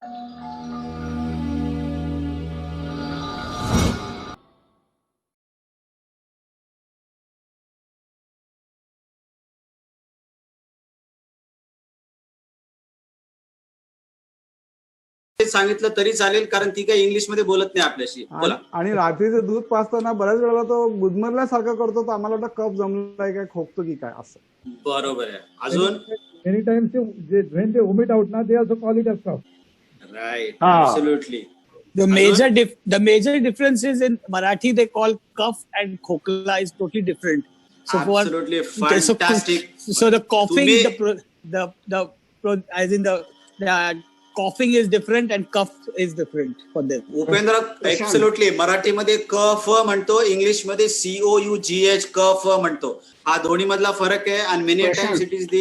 सांगितलं तरी चालेल, कारण ती काही इंग्लिश मध्ये बोलत नाही आपल्याशी. बोला. आणि रात्रीचं दूध पाजताना बऱ्याच वेळेला तो गुदमरल्यासारखं करतो, तर आम्हाला वाटतं कफ जमलाय काय, खोकतो की काय असं. बरोबर आहे. अजून many times when they vomit out ना, they also call it as cough. Right, Ah. Absolutely. The major difference is in Marathi they call cough and khokla is totally different. So Absolutely fantastic. So the coughing, तुम्ही- as in the coughing is different and cough is different for them. Upendra absolutely मराठीमध्ये कफ म्हणतो, English मध्ये COUGH कफ म्हणतो. हा दोन्ही मधला फरक आहे. आणि many times it is the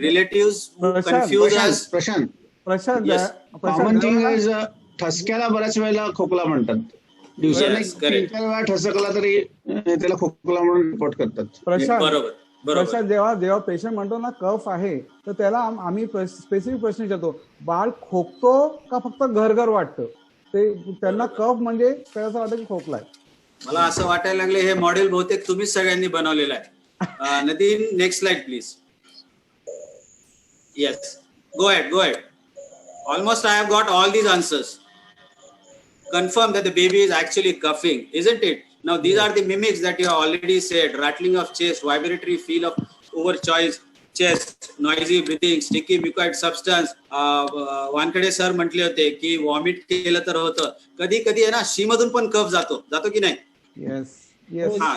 relatives confuse us. Prashant common thing is ठसक्याला बऱ्याच वेळेला खोकला म्हणतात. दिवसाला Yes, correct. 3-4 वेळा ठसकला तरी त्याला खोकला म्हणून रिपोर्ट करतात. बरोबर बरोबर. प्रशांत जेव्हा पेशंट म्हणतो ना कफ आहे, तर त्याला आम्ही स्पेसिफिक प्रश्न विचारतो, बाळ खोकतो का फक्त घरघर वाटतं. ते त्यांना कफ म्हणजे त्याला असं वाटतं की खोकलाय. मला असं वाटायला लागले हे मॉडेल बहुतेक तुम्हीच सगळ्यांनी बनवलेलं आहे. Nadine, next slide please. Yes, go ahead. Almost I have got all these answers. Confirm that the baby is actually coughing, isn't it? Now these are the mimics that you have already said: rattling of chest, vibratory feel of overcharged chest, noisy breathing, sticky mucoid substance. Wankhede sir म्हटले होते की vomit केलं तर होतं. कधी कधी आहे ना, शी मधून पण कफ जातो की नाही? येस. हा,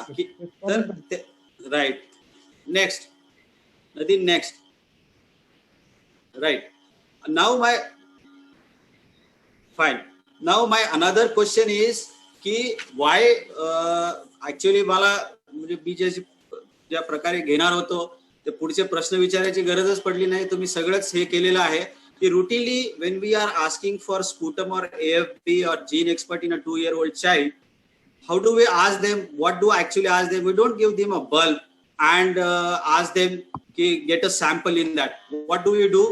तर right. Next Nadine, next. Right. Now my another question is की why actually मला म्हणजे मी ज्या प्रकारे घेणार होतो ते पुढचे प्रश्न विचारायची गरजच पडली नाही. तुम्ही सगळंच हे केलेलं आहे की routinely when we are asking for sputum or AFP or gene expert in a 2-year-old child, how do we ask them? What do I actually ask them? We don't give them a bulb and ask them to get a sample in that. What do we do?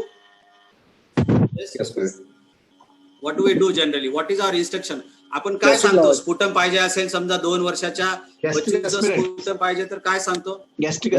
Yes. What do we do generally? What is our instruction? आपण काय सांगतो? Sputum पाहिजे असेल समजा 2 वर्षाच्या बच्चीचं sputum पाहिजे तर काय सांगतो? गॅस्ट्रिक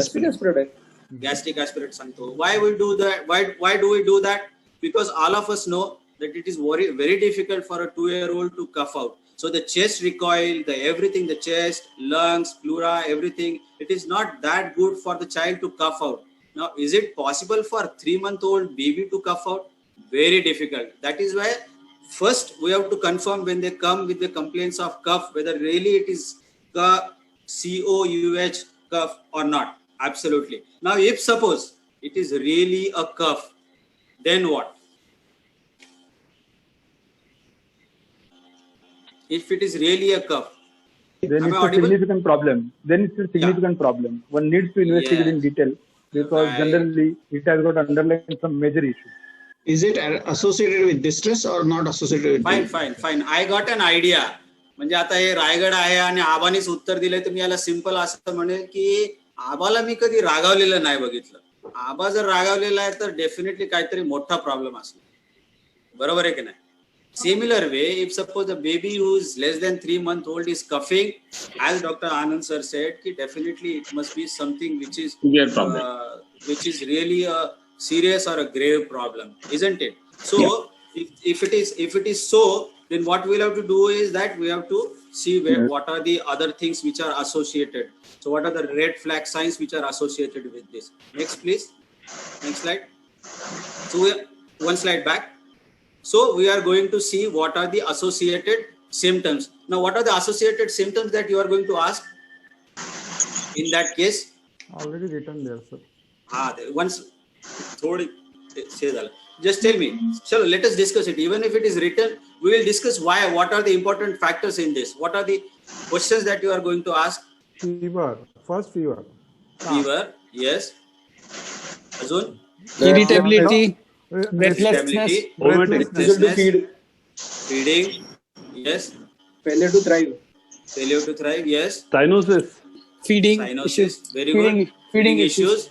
ऍस्पिरेट सांगतो. Why we do that? Why do we do that? Because all of us know that it is very difficult for a 2-year-old to cough out. So the chest recoil, everything, the chest, lungs, pleura, everything, it is not that good for the child to cough out. Now, is it possible for 3-month-old baby to cough out? Very difficult. That is why first we have to confirm when they come with the complaints of cough whether really it is COUH cough or not. Absolutely. Now if suppose it is really a cough, then what? If it is really a cough, Then it's a significant problem. One needs to investigate in detail because generally it has got underlying some major issue. Is it associated with distress or not associated with? Fine. I got an idea. म्हणजे आता हे रायगड आहे आणि आबानीच उत्तर दिलंय, तर मी याला simple असं म्हणेल की आबाला मी कधी रागावलेलं नाही बघितलं. आबा जर रागावलेला आहे तर डेफिनेटली काहीतरी मोठा प्रॉब्लेम असेल. बरोबर आहे की नाही? Similar way, if suppose a baby who is less than 3-month-old is coughing, as Dr. Anand sir said, definitely it must be something which is really a serious or a grave problem, isn't it? So if it is so, then what we'll have to do is that we have to see what are the other things which are associated. So what are the red flag signs which are associated with this? Next, please. Next slide. So one slide back. So we are going to see what are the associated symptoms. Now, what are the associated symptoms that you are going to ask in that case? Already written there, sir. Once just tell me. So let us discuss it. Even if it is written, we will discuss what are the important factors in this. What are the questions that you are going to ask? Fever. First fever. Fever, yes. Azun? Irritability, Irritability, Breathlessness. feeding, yes. Failure to thrive, yes. cyanosis, feeding Cyanosis, issues, very good. feeding issues,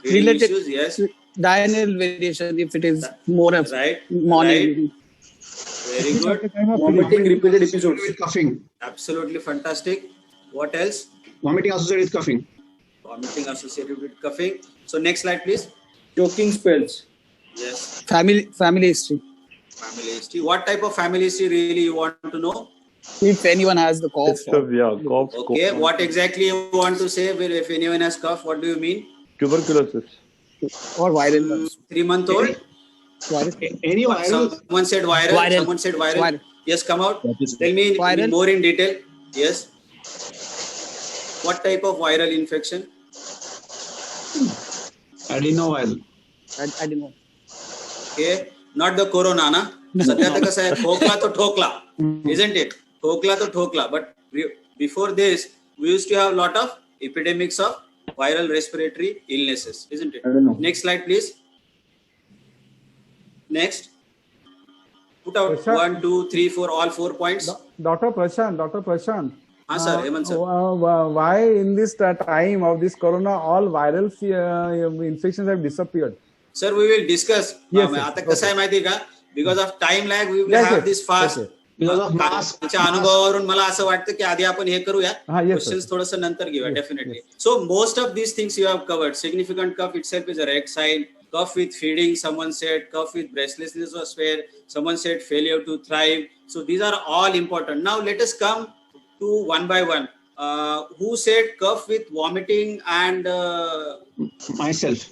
Feeding related issues, yes. diurnal variation if it is more of Right. morning. Right. Very good. Vomiting repeated episodes. With coughing. Absolutely fantastic. What else? Vomiting associated with coughing. Vomiting associated with coughing. So next slide, please. Choking spells. Yes. Family history. Family history. What type of family history really you want to know? If anyone has the cough. Cough. Okay. What exactly you want to say? Well, if anyone has cough, what do you mean? Tuberculosis. Or viral ones. 3-month-old? Viral. Any viral. Someone said viral. Viral. Someone said viral. Viral. Yes, come out. That is Tell me Viral. more in detail. Yes. What type of viral infection? adenoviral. I don't know. Okay. Not the corona, na? सध्या तर कसं आहे खोकला तो ठोकला, isn't it? खोकला तो ठोकला. But before this, we used to have a lot of epidemics of viral respiratory illnesses, isn't it? I don't know. Next slide, please. Next. Put out Prashant. 1, 2, 3, 4, all 4 points. Dr. Prashant. हाँ sir, Hemant sir. Why in this time of this corona, all viral infections have disappeared? Sir, we will discuss. Yes, आता yes. कसं आहे माहिती आहे का? Because of time lag, we will Yes, have yes. this fast. Okay. Because of mask. त्याच्या अनुभवावरून मला असं वाटतं की आधी आपण हे करूया. हा, yes, Questions sir. थोडंसं नंतर घेऊया, Yes, definitely. yes. So most of these things you have covered. Significant cough itself is a red sign. Cough with feeding, someone said. Cough with breathlessness or swear. Someone said failure to thrive. So these are all important. Now let us come to one by one. Who said cough with vomiting and Myself.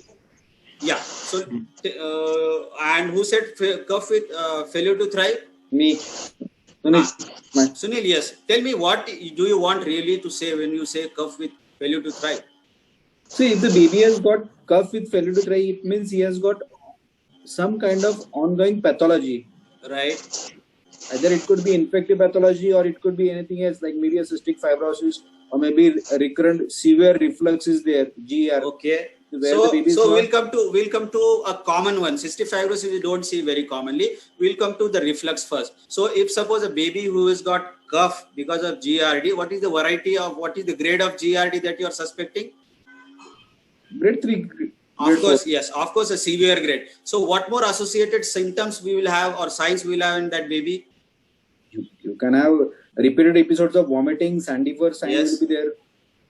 yeah? So and who said cough with failure to thrive? Me. Sunil. Sunil, yes. Tell me, what do you want really to say when you say cough with failure to thrive? See, if the baby has got cough with failure to thrive, it means he has got some kind of ongoing pathology. Right. Either it could be infective pathology or it could be anything else like maybe a cystic fibrosis or maybe a recurrent severe reflux is there, GER. Okay. Where the baby is So not- we'll come to a common one. Cystic fibrosis we don't see very commonly. We'll come to the reflux first. So if suppose a baby who has got cough because of GERD, what is the variety of what is the grade of GERD that you are suspecting? Grade 3. Of course, yes. Of course, a severe grade. So what more associated symptoms we will have or signs we will have in that baby? You can have repeated episodes of vomiting, sandy fever signs Yes. will be there.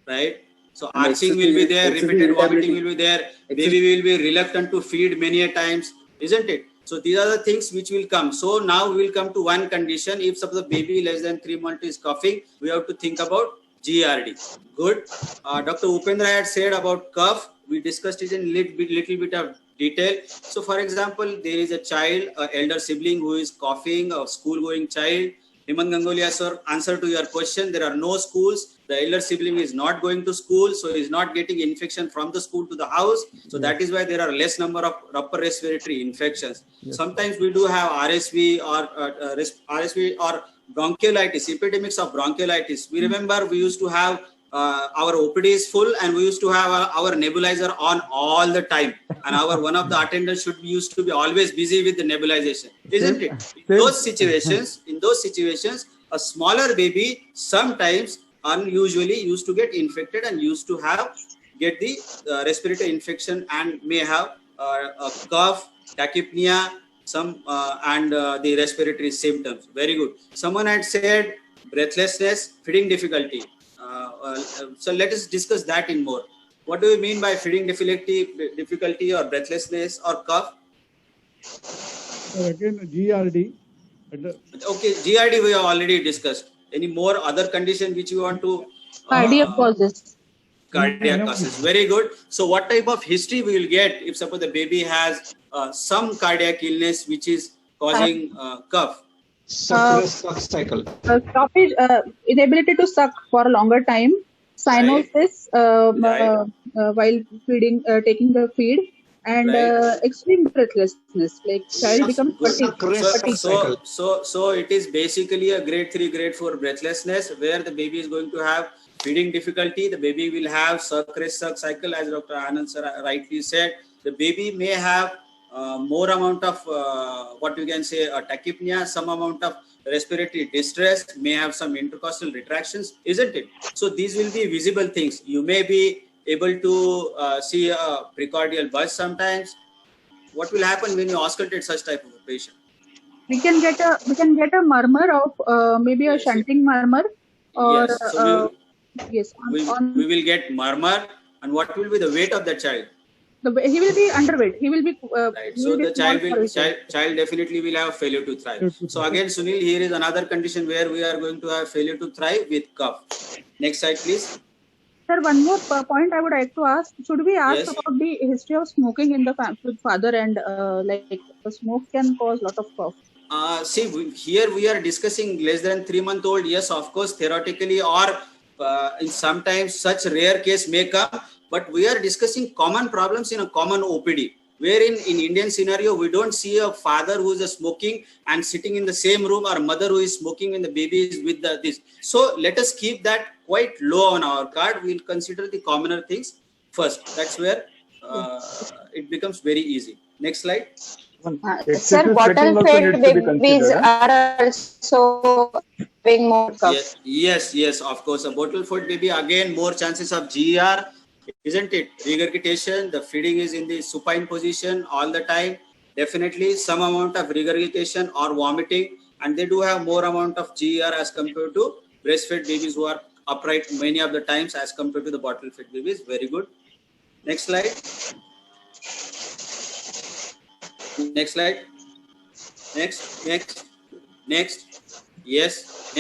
Right. So And arching will be there, excessive repeated vomiting irritability. will be there, baby will be reluctant to feed many a times, isn't it? So these are the things which will come. So now we will come to one condition. If suppose the baby less than 3 months is coughing, we have to think about GERD. Good. Dr. Upendra had said about cough. We discussed it in little bit of detail. So for example, there is a child, an elder sibling who is coughing, a school going child. Hemant Gangolia sir, answer to your question, there are no schools. The elder sibling is not going to school, so he is not getting infection from the school to the house. So that is why there are less number of upper respiratory infections. Yes. Sometimes we do have RSV or bronchiolitis, epidemics of bronchiolitis. We remember we used to have our OPD is full and we used to have our nebulizer on all the time. And one of the attendants used to be always busy with the nebulization, isn't it? In those situations, a smaller baby sometimes unusually used to get infected and used to get the respiratory infection and may have a cough, tachypnea, and the respiratory symptoms. Very good. Someone had said breathlessness, feeding difficulty. So let us discuss that in more. What do you mean by feeding difficulty or breathlessness or cough? Again, GRD. Okay, GRD we have already discussed. Any more other condition which you want to? Cardiac causes. Cardiac causes. Very good. So what type of history we will get if suppose the baby has some cardiac illness which is causing cough? Suck cycle. Cough is inability to suck for a longer time. Cyanosis while feeding, taking the feed, and extreme breathlessness. Like child becomes fatigued. So it is basically a grade 3, grade 4 breathlessness where the baby is going to have feeding difficulty. The baby will have suck cycle, as Dr. Anand sir rightly said. The baby may have more amount of what you can say tachypnea, some amount of respiratory distress, may have some intercostal retractions, isn't it? So these will be visible things. You may be able to see a precordial buzz sometimes. What will happen when you auscultate such type of a patient? we can get a murmur of maybe a Yes. shunting murmur or Yes. So yes we will get murmur, and what will be the weight of the child? he will be underweight. He will be Right. he So will be the small child for his age. child definitely will have failure to thrive. So again, Sunil, here is another condition where we are going to have failure to thrive with cough. Next slide, please. Sir, one more point I would like to ask. Should we ask Yes. about the history of smoking in the father and like the smoke can cause lot of cough? See, here we are discussing less than 3-month-old. Yes, of course, theoretically, or in sometimes such rare case may come, but we are discussing common problems in a common OPD. Wherein in Indian scenario, we don't see a father who is smoking and sitting in the same room, or mother who is smoking and the baby is with this. So let us keep that quite low on our card. We'll consider the commoner things first. That's where it becomes very easy. Next slide. Excessive Sir, sweating bottle also fed needs to be babies considered. are also having more cough. Yes, of course. A bottle fed baby, again, more chances of GER, isn't it? Regurgitation, the feeding is in the supine position all the time. Definitely some amount of regurgitation or vomiting, and they do have more amount of GER as compared to breastfed babies who are upright many of the times as compared to the bottle fed babies. Very good. Next slide. Next slide. Next. Yes.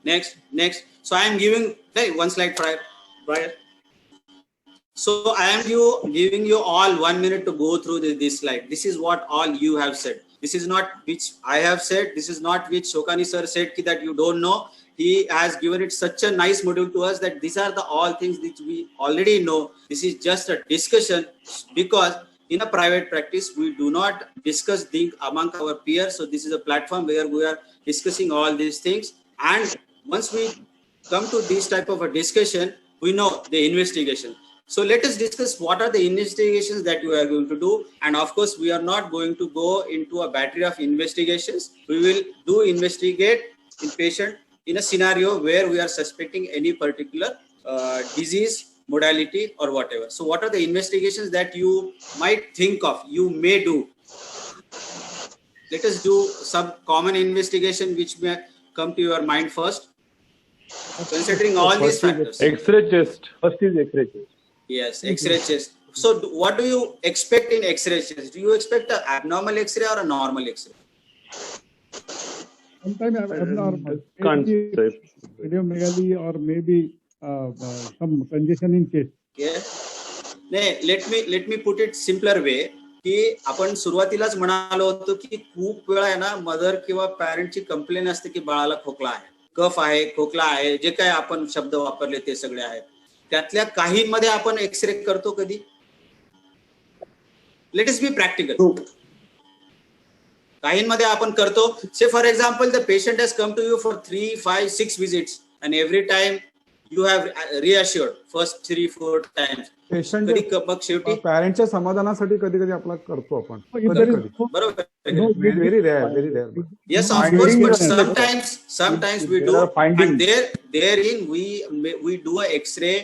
Next. So I am giving, hey, one slide prior. So I am giving you all 1 minute to go through this slide. This is what all you have said. This is not which I have said. This is not which Shokani sir said that you don't know. He has given it such a nice module to us that these are the all things which we already know. This is just a discussion, because in a private practice, we do not discuss things among our peers. So this is a platform where we are discussing all these things. And once we come to this type of a discussion, we know the investigation. So let us discuss what are the investigations that we are going to do. And of course, we are not going to go into a battery of investigations. We will investigate in patient in a scenario where we are suspecting any particular disease, modality, or whatever. So what are the investigations that you might think of, you may do? Let us do some common investigation which may come to your mind first, considering all these factors. X-ray chest. First is X-ray chest. Yes, X-ray chest. So what do you expect in X-ray chest? Do you expect an abnormal X-ray or a normal X-ray? Sometimes abnormal. Can't say. Cardiomegaly or maybe some congestion in chest. Okay. Let me put it simpler way. की आपण सुरुवातीलाच म्हणालो होतो की खूप वेळा आहे ना मदर किंवा पॅरेंटची कंप्लेन असते की बाळाला खोकला आहे, कफ आहे, खोकला आहे, जे काय आपण शब्द वापरले ते सगळे आहेत. त्यातल्या काहींमध्ये आपण एक्सरे करतो कधी? Let us be practical. काहींमध्ये आपण करतो. Say for example the patient has come to you for 3, 5, 6 visits and every time you have reassured first 3-4 times. Patient मग शेवटी पॅरेंटच्या समाधानासाठी कधी कधी आपला करतो आपण. बरोबर. Very rare. Yes, of course, but sometimes we do, and therein we do a X-ray.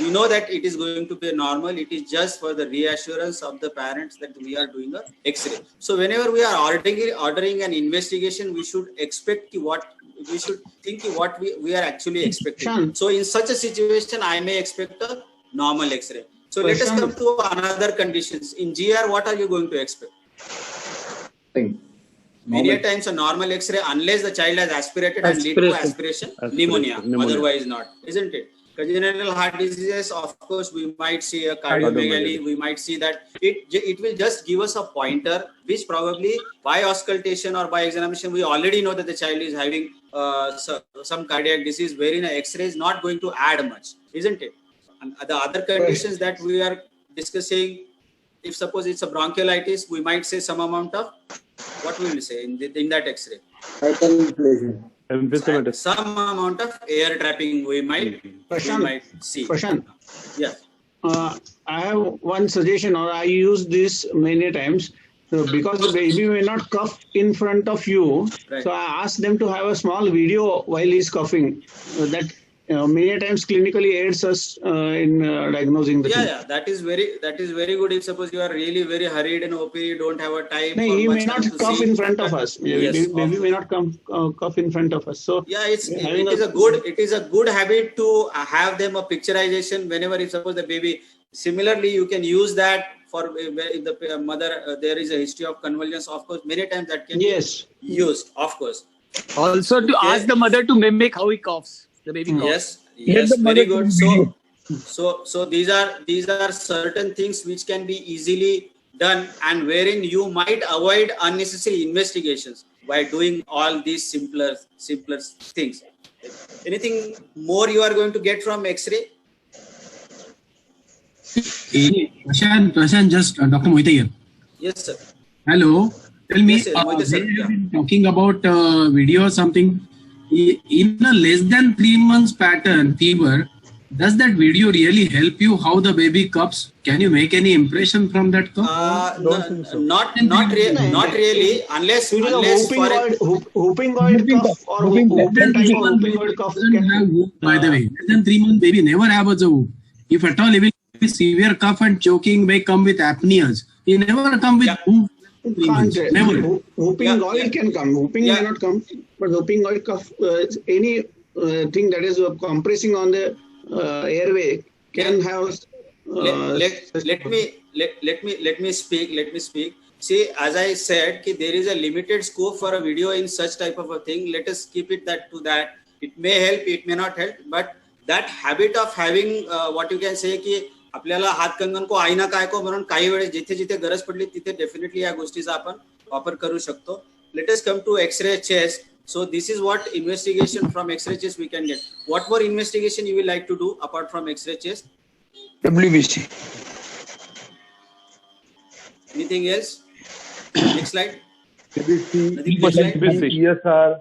We know that it is going to be normal. It is just for the reassurance of the parents that we are doing a X-ray. So whenever we are ordering an investigation, we should expect we should think what we are actually expecting. So in such a situation, I may expect a normal X-ray. So let us come to another conditions. In GR, what are you going to expect? Many a times a normal X-ray, unless the child has aspirated and lead to aspiration, pneumonia. Otherwise not, isn't it? Congenital heart diseases, of course, we might see a cardiomegaly. We might see that it will just give us a pointer, which probably by auscultation or by examination, we already know that the child is having some cardiac disease, wherein an X-ray is not going to add much, isn't it? And the other conditions that we are discussing, if suppose it's a bronchiolitis, we might say some amount of, what we will say in that X-ray? Hyperinflation. Some amount of air trapping we might see. Prashant. Yeah. I have one suggestion, or I use this many times. So because the baby may not cough in front of you, Right. so I ask them to have a small video while he's coughing. So that many times clinically aids us in diagnosing the thing. Yeah, that is very good. If suppose you are really very hurried in OP, you don't have a time. No, or he much may not time to cough see. in front of us. Yes, Baby may not come cough in front of us. So yeah, it is a good habit to have them a picturization whenever, if suppose the baby. Similarly, you can use that for if the mother there is a history of convulsions. Of course, many times that can be used. Of course. Also to ask the mother to mimic how he coughs, the baby coughs. Yes, the mother very good. to So these are certain things which can be easily done, and wherein you might avoid unnecessary investigations by doing all these simpler things. Anything more you are going to get from X-ray? Prashant, just Dr. Mohita here. Yes, sir. Hello. Tell me, Yes, sir. Mohita, sir. we have been talking about video or something. In a less than 3 months pattern fever, does that video really help you how the baby coughs? Can you make any impression from that cough? Not really, unless whooping Whooping cough or whooping type of whooping cough. Doesn't have whoop, by the way. Less than 3 months baby never have a whoop. If at all, he will be severe cough and choking may come with apneas. He never come with whoop. Never. Whooping oil can come. Whooping may not come, but whooping oil cough, any thing that is compressing on the airway can have. Let me speak. See, as I said, there is a limited scope for a video in such type of a thing. Let us keep it to that. It may help, it may not help, but that habit of having what you can say की आपल्याला हातकंगन को आईना काय को म्हणून काही वेळेस जिथे जिथे गरज पडली तिथे डेफिनेटली या गोष्टीचा आपण वापर करू शकतो. Let us come to X-ray chest. So this is what investigation from X-ray chest we can get. What more investigation you will like to do apart from X-ray chest? WBC. Anything else? Next slide. WBC, ESR.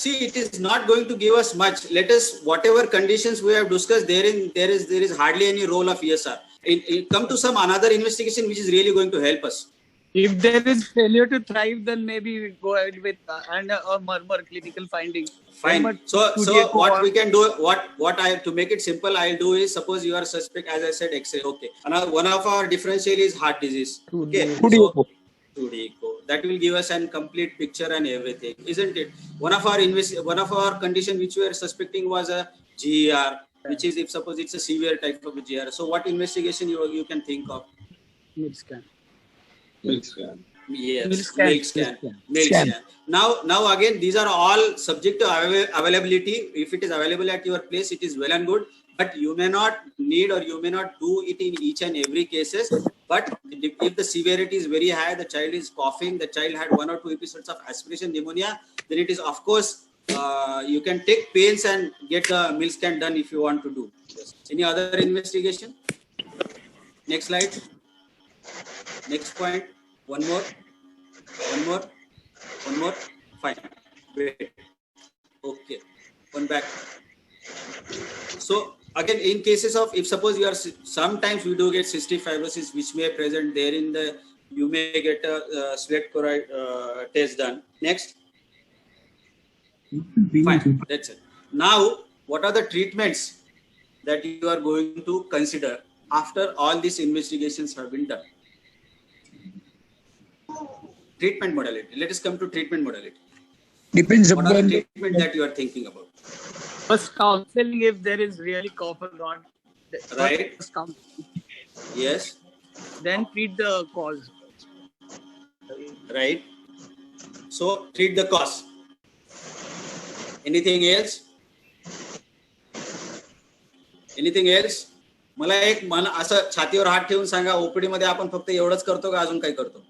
See, it is not going to give us much. Let us, whatever conditions we have discussed, there is hardly any role of ESR. Come to some another investigation which is really going to help us. If there is failure to thrive, then maybe we go ahead with a murmur clinical finding. Fine. So what we can do, what I to make it simple, I'll do is, suppose you are suspect, as I said, X-ray. Okay. Another one of our differential is heart disease. Okay. 2D echo. That will give us a complete picture and everything, isn't it? One of our condition which we are suspecting was a GER, which is if suppose it's a severe type of GER. So what investigation you can think of? Milk scan. Yes, milk scan. Now again, these are all subject to availability. If it is available at your place, it is well and good. But you may not need or you may not do it in each and every cases. But if the severity is very high, the child is coughing, the child had 1 or 2 episodes of aspiration pneumonia, then it is, of course, you can take pains and get the milk scan done if you want to do. Yes. Any other investigation? Next slide. Next point. One more. Fine. Wait. Okay. One back. So again, in cases of, if suppose you are, sometimes we do get cystic fibrosis which may present there in the, you may get a sweat chloride test done. Next. Fine, that's it. Now, what are the treatments that you are going to consider after all these investigations have been done? Treatment modality. Let us come to treatment modality. Depends what upon are the treatment that you are thinking about? First counseling if there is really cough or not. Right. Yes. Then treat the cause. Right. So treat the cause. Anything else? Anything else? मला एक असं छातीवर हात ठेवून सांगा, OPD मध्ये आपण फक्त एवढंच करतो का अजून काय करतो?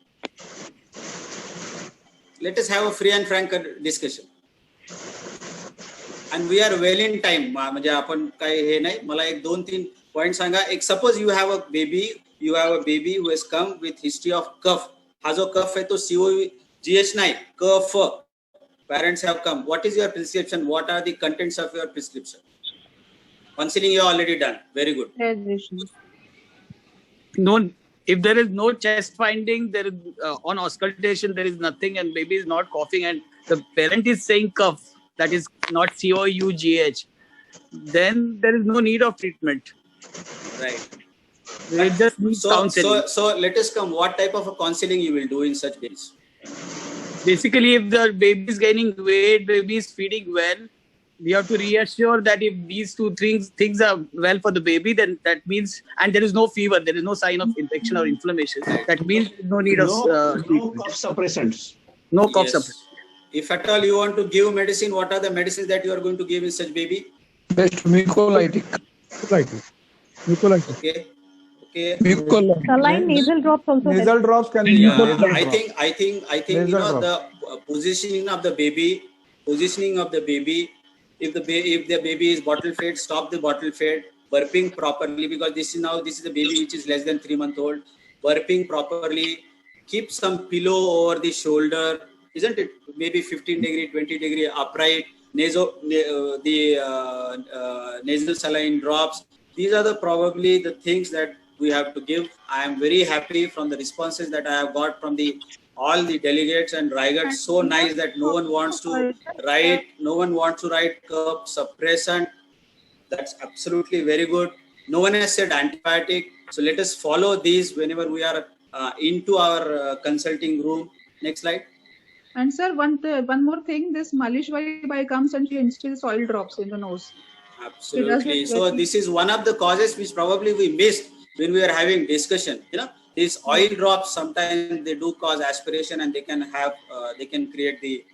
Let us have a free and frank discussion. And we are well in time. म्हणजे आपण काय हे नाही, मला एक 2-3 पॉइंट सांगा. एक suppose you have a baby who has come with history of cough. हा जो कफ आहे तो COGH नाही, कफ. Parents have come. What is your prescription? What are the contents of your prescription? Counseling you already done. Very good. No, if there is no chest finding, there is on auscultation there is nothing, and baby is not coughing, and the parent is saying cough. that is not COUGH, then there is no need of treatment. Right. It just needs counseling. So let us come. What type of a counseling you will do in such cases? Basically, if the baby is gaining weight, baby is feeding well, we have to reassure that if these two things are well for the baby, then that means, and there is no fever, there is no sign of infection or inflammation, that means no need of No treatment. cough suppressants. No cough Yes. suppressant. If at all you want to give medicine, what are the medicines that you are going to give in such baby? Best mucolytic. Mucolytic. Okay. Mucolytic. Saline nasal drops also help. Nasal drops can be Yeah, used. I think you Nasal know drops. the positioning of the baby. If the baby is bottle fed, stop the bottle fed. Burping properly, because this is a baby which is less than 3 months old. Burping properly. Keep some pillow over the shoulder, isn't it? Maybe 15-degree, 20-degree upright. Nasal saline drops. These are probably the things that we have to give. I am very happy from the responses that I have got from all the delegates and Raigad. So nice that no one wants to write cough suppressant. That's absolutely very good. No one has said antibiotic. So let us follow these whenever we are into our consulting room. Next slide. And sir, one more thing, this Malish Bai comes and she instills oil drops in the nose. Absolutely. So this is one of the causes which probably we missed when we were having discussion. These oil drops, sometimes they do cause aspiration and they can create the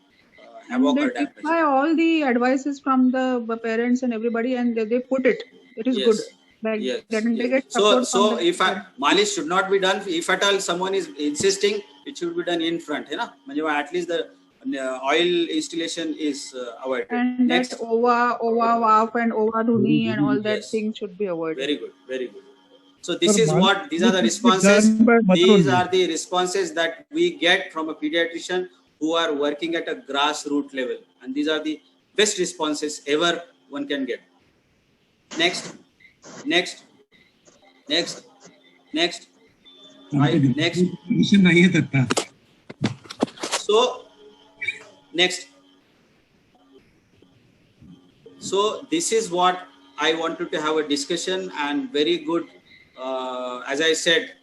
havoc or damage. By all the advices from the parents and everybody, and they put it. It is good. Like they get support So if malish should not be done, if at all someone is insisting, it should be done in front. At least the oil installation is avoided. And Next. that ova vaaf and ova dhuni and all that thing should be avoided. Very good. So these are the responses. These are the responses that we get from a pediatrician who are working at a grassroots level, and these are the best responses ever one can get. Next. So next. So this is what I wanted to have a discussion, and very good, as I said,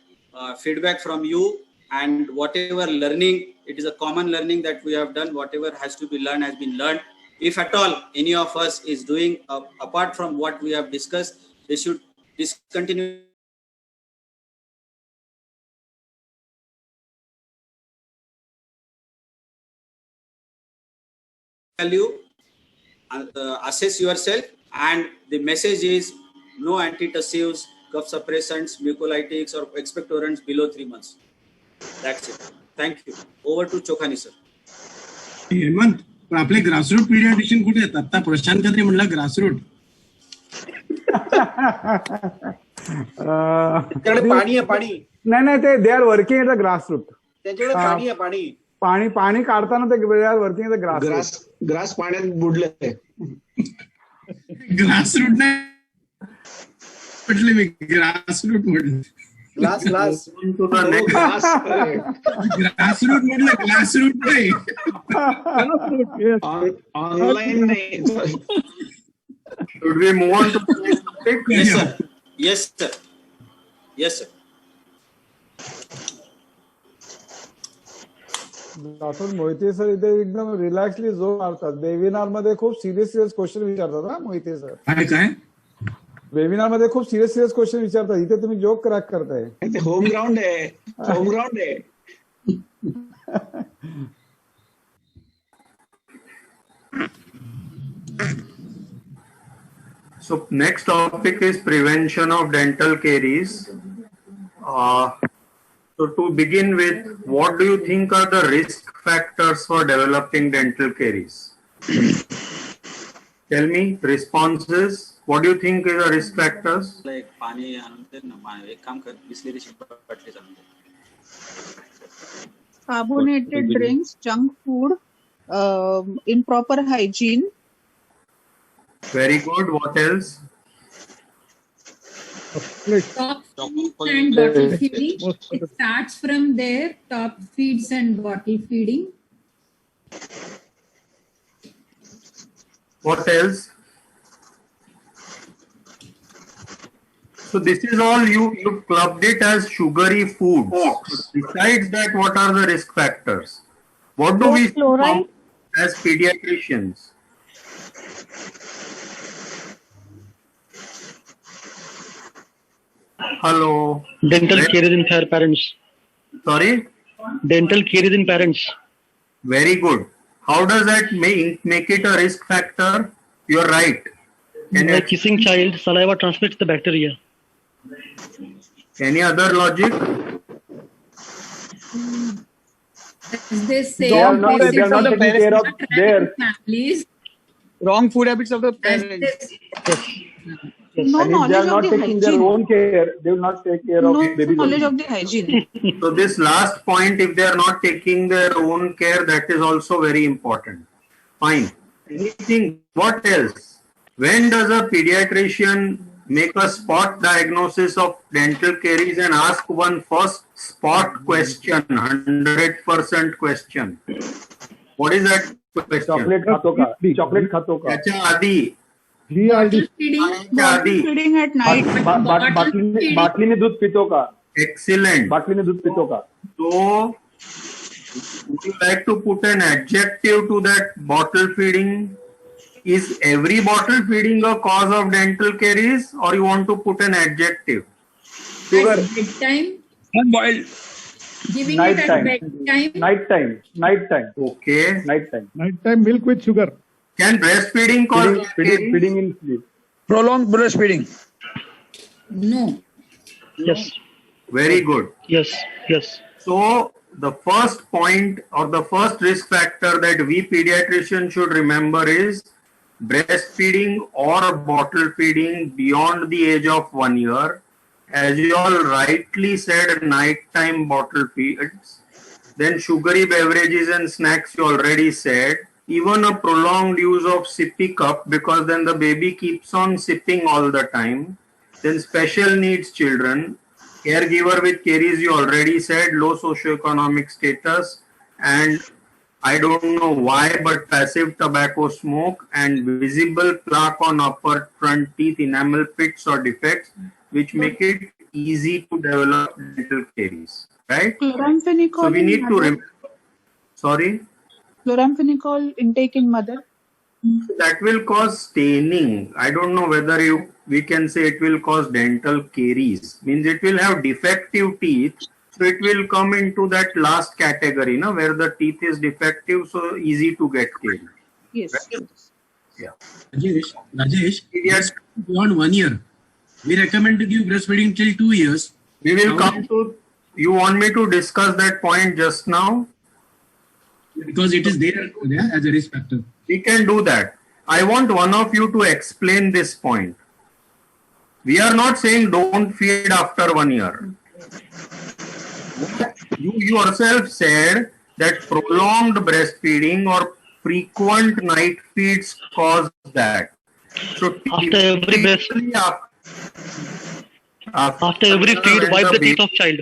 feedback from you, and whatever learning, it is a common learning that we have done. Whatever has to be learned has been learned. If at all any of us is doing apart from what we have discussed, they should discontinue. You assess yourself, and the message is no antitussives, cough suppressants, mucolytics or expectorants below 3 months. That's it. Thank you. Over to Chokhani sir. Hemant, पण आपले grassroot paediatrician कुठे आहेत? आता प्रशांत खत्री म्हणला grassroot. त्यांच्याकडे पाणी नाही ते they are working at the grassroot. त्यांच्याकडे पाणी काढताना ते they are working at the grass पाण्यात बुडलंय. ग्रासरूट नाही म्हटलं मी, ग्रासरूट म्हटलं. ग्रासरूट म्हटलं, ग्रासरूट नाही. ऑनलाईन नाही. Should we move on to the next topic? Yes, sir. Doctor Mohite sir इथे एकदम रिलॅक्सली जो मारतात. वेबिनार मध्ये खूप सिरियस क्वेश्चन विचारतात ना मोहिते सर. काय वेबिनार मध्ये खूप सिरियस क्वेश्चन विचारतात. इथे तुम्ही जोक क्रॅक करताय. ते होम ग्राउंड आहे. So next topic is prevention of dental caries. So to begin with, what do you think are the risk factors for developing dental caries? Tell me responses. What do you think is the risk factors? Like पाणी आणून दे ना, एक काम कर, बिस्लेरीची बाटली आणून दे. Carbonated drinks, junk food, improper hygiene. Very good. What else? Top feeds and bottle feeding. It starts from there. Top feeds and bottle feeding. What else? So this is all you clubbed it as sugary foods. Besides that, what are the risk factors? What do we Fluoride. as pediatricians? Hello. Dental care in their parents. Sorry? Dental care in parents. Very good. How does that make it a risk factor? You're right. By kissing child, saliva transmits the bacteria. Any other logic? As they say, They are not taking care of theirs. families. Wrong food habits of the As parents. they No And if they are knowledge not of the taking their hygiene. own care, they will not take care of No baby. knowledge of the hygiene. So this last point, if they are not taking their own care, that is also very important. Fine. Anything, what else? When does a pediatrician make a spot diagnosis of dental caries and ask one first spot question, 100% question? What is that question? Chocolate खातो का? Chocolate खातो का? त्याच्या आधी bottle feeding, त्याच्या आधी Feeding at night. बाटलीने दूध पितो का? Excellent. बाटलीने दूध पितो का? So, would you like to put an adjective to that bottle feeding? Is every bottle feeding a cause of dental caries, or you want to put an adjective? Sugar. at bedtime, Unboiled. giving Night it at time. bedtime. Night time. Okay. Night time milk with sugar. Can breastfeeding cause caries? Feeding in sleep. Prolonged breastfeeding. No. Yes. Very good. Yes. Yes. So, the first point or the first risk factor that we pediatricians should remember is breastfeeding or bottle feeding beyond the age of 1 year. As you all rightly said, nighttime bottle feeds. Then sugary beverages and snacks you already said. Even a prolonged use of sippy cup, because then the baby keeps on sipping all the time. Then special needs children. Caregiver with caries you already said, low socioeconomic status, and I don't know why, but passive tobacco smoke and visible plaque on upper front teeth, enamel pits or defects, which make it easy to develop dental caries, right? Chloramphenicol So we in need to mother. remember. Sorry? Chloramphenicol intake in mother. That will cause staining. I don't know whether we can say it will cause dental caries. Means it will have defective teeth. So it will come into that last category, no, where the teeth is defective, so easy to get caries. Yes. Yeah. Rajesh, yes, beyond 1 year. We recommend to give breastfeeding till 2 years. We will come to, you want me to discuss that point just now? Because it is there as a risk factor. We can do that. I want one of you to explain this point. We are not saying don't feed after 1 year. You yourself said that prolonged breastfeeding or frequent night feeds cause that. So After every breast, after every feed, wipe the teeth of child.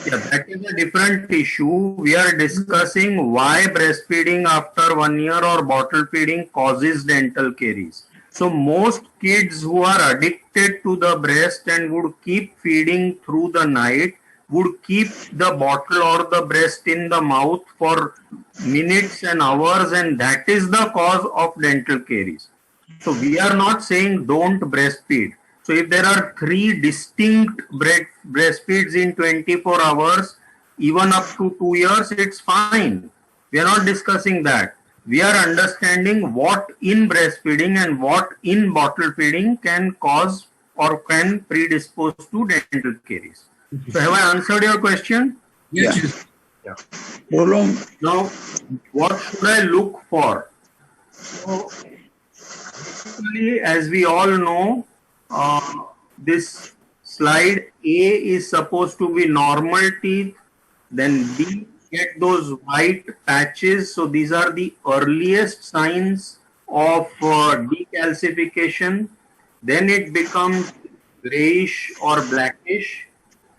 Yeah, that is a different issue. We are discussing why breastfeeding after 1 year or bottle feeding causes dental caries. So most kids who are addicted to the breast and would keep feeding through the night would keep the bottle or the breast in the mouth for minutes and hours, and that is the cause of dental caries. So we are not saying don't breastfeed. So if there are 3 distinct breastfeeds in 24 hours, even up to 2 years, it's fine. We are not discussing that. We are understanding what in breastfeeding and what in bottle feeding can cause or can predispose to dental caries. So have I answered your question? Yes. Yeah. Prolonged. Now, what should I look for? So, basically, as we all know, this slide A is supposed to be normal teeth, then B get those white patches. So these are the earliest signs of decalcification. Then it becomes grayish or blackish.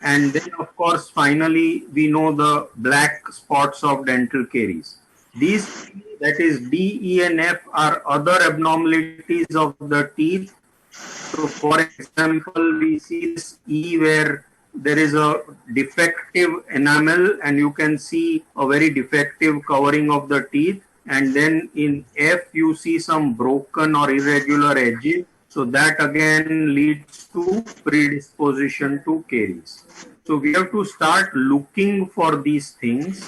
And then, of course, finally, we know the black spots of dental caries. These that is D, E, and F are other abnormalities of the teeth. So for example, we see this E where there is a defective enamel and you can see a very defective covering of the teeth. And then in F, you see some broken or irregular edges. So that again leads to predisposition to caries. So we have to start looking for these things.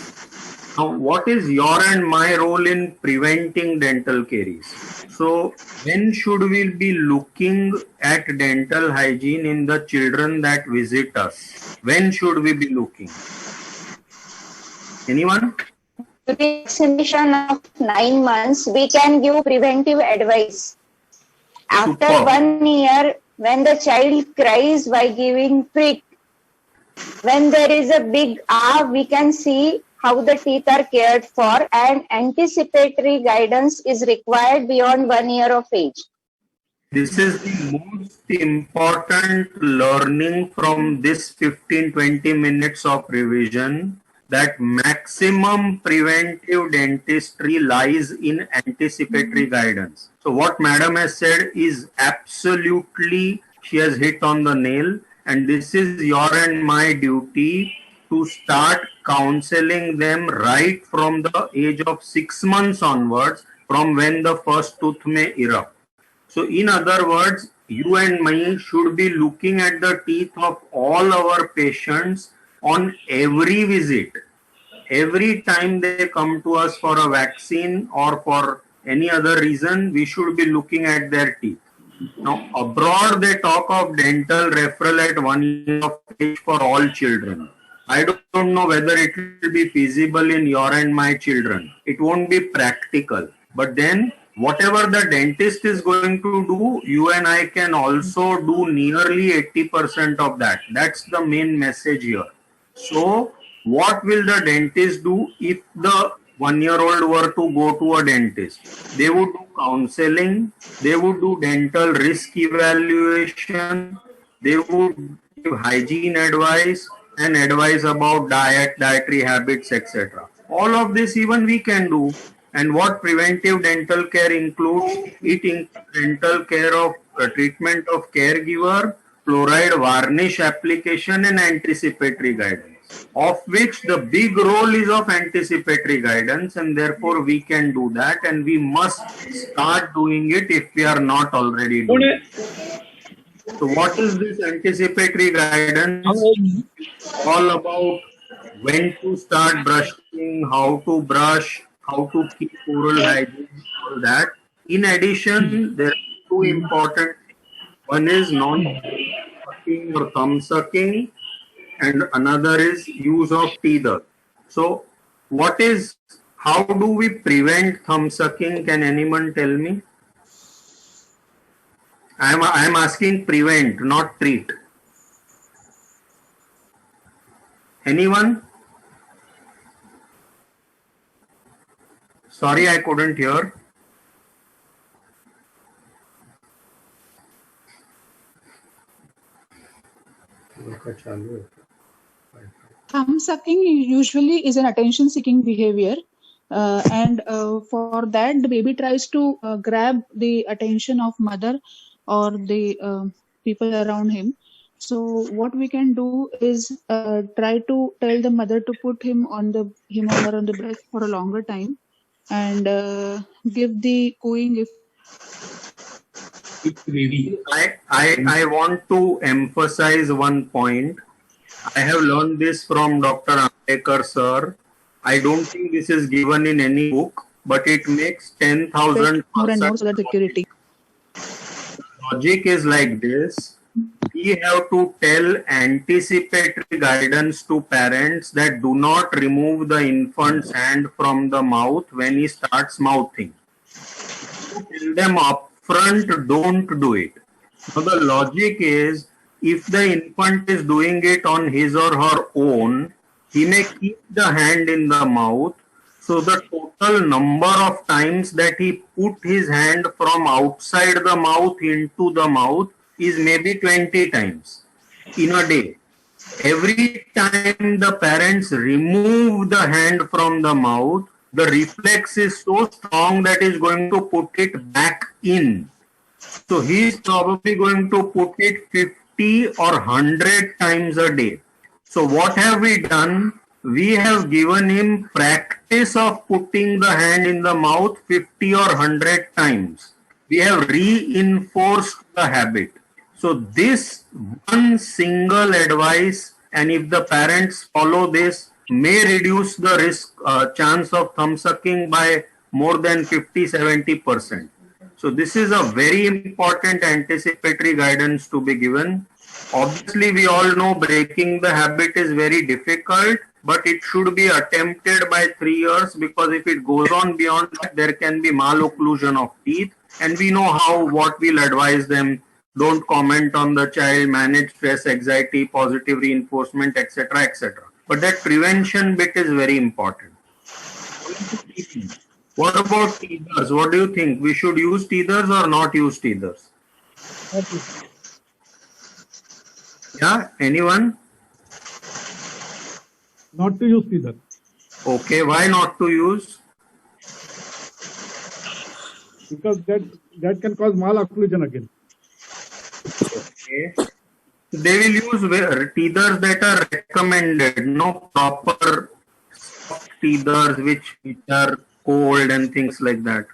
Now, what is your and my role in preventing dental caries? So when should we be looking at dental hygiene in the children that visit us? When should we be looking? Anyone? During vaccination of 9 months, we can give preventive advice. After 1 year, when the child cries by giving prick, when there is a big we can see how the teeth are cared for, and anticipatory guidance is required beyond 1 year of age. This is the most important learning from this 15-20 minutes of revision, that maximum preventive dentistry lies in anticipatory guidance. So what madam has said is absolutely, she has hit on the nail, and this is your and my duty to start counseling them right from the age of 6 months onwards, from when the first tooth may erupt. So in other words, you and me should be looking at the teeth of all our patients on every visit. Every time they come to us for a vaccine or for any other reason, we should be looking at their teeth. Now, abroad they talk of dental referral at 1 year of age for all children. I don't know whether it will be feasible in your and my children. It won't be practical. But then, whatever the dentist is going to do, you and I can also do nearly 80% of that. That's the main message here. So, what will the dentist do if the 1-year-old were to go to a dentist? They would do counseling, they would do dental risk evaluation, they would give hygiene advice and advice about diet, dietary habits, etc. All of this even we can do. And what preventive dental care includes? It includes dental care of treatment of caregiver, fluoride varnish application, and anticipatory guidance, of which the big role is of anticipatory guidance, and therefore we can do that, and we must start doing it if we are not already doing it. So what is this anticipatory guidance? All about when to start brushing, how to brush, how to keep oral hygiene, all that. In addition, there are two important things. One is non-sucking or thumb sucking, and another is use of teether. So how do we prevent thumb sucking? Can anyone tell me? I am asking prevent, not treat. Anyone? Sorry, I couldn't hear. Thumb sucking usually is an attention seeking behavior, and for that the baby tries to grab the attention of mother or the people around him. So what we can do is try to tell the mother to put him or her on the breast for a longer time, and give the cooing if I want to emphasize one point. I have learned this from Dr. Ambekar sir. I don't think this is given in any book, but it makes 10,000 more and more so that security. Logic is like this. We have to tell anticipatory guidance to parents that do not remove the infant's hand from the mouth when he starts mouthing. Tell them upfront, don't do it. So the logic is, if the infant is doing it on his or her own, he may keep the hand in the mouth. So the total number of times that he put his hand from outside the mouth into the mouth is maybe 20 times in a day. Every time the parents remove the hand from the mouth, the reflex is so strong that is going to put it back in. So he is probably going to put it 50 or 100 times a day. So what have we done? We have given him practice of putting the hand in the mouth 50 or 100 times. We have reinforced the habit. So this one single advice, and if the parents follow this, may reduce the risk chance of thumb sucking by more than 50-70%. So this is a very important anticipatory guidance to be given. Obviously, we all know breaking the habit is very difficult, but it should be attempted by 3 years, because if it goes on beyond that, there can be malocclusion of teeth. And we know what we'll advise them. Don't comment on the child, manage stress, anxiety, positive reinforcement, etc., etc. But that prevention bit is very important. What about teethers? What do you think? We should use teethers or not use teethers? Yeah, anyone? Not to use either. Okay, why not to use? Because that can cause malocclusion again. Okay. They will use teethers that are recommended, no proper soft teethers which are cold and things like that.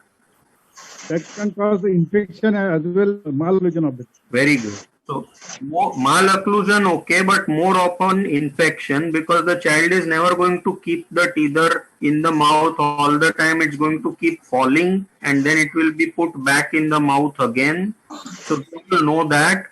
That can cause infection as well, malocclusion of it. Very good. So malocclusion, okay, but more often infection, because the child is never going to keep the teether in the mouth all the time. It's going to keep falling and then it will be put back in the mouth again. So people know that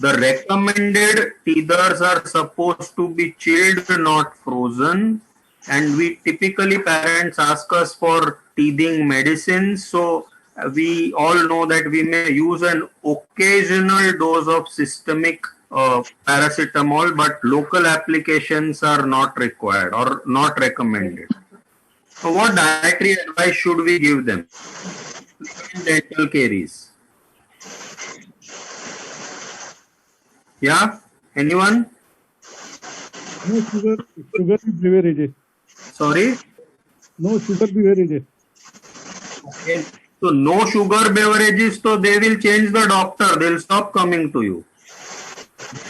the recommended teethers are supposed to be chilled, not frozen. And we typically, parents ask us for teething medicines. So we all know that we may use an occasional dose of systemic paracetamol, but local applications are not required or not recommended. So what dietary advice should we give them? Dental caries. Yeah? Anyone? No sugar beverages. Sorry? No sugar beverages. Okay. So no sugar beverages, so they will change the doctor. They'll stop coming to you.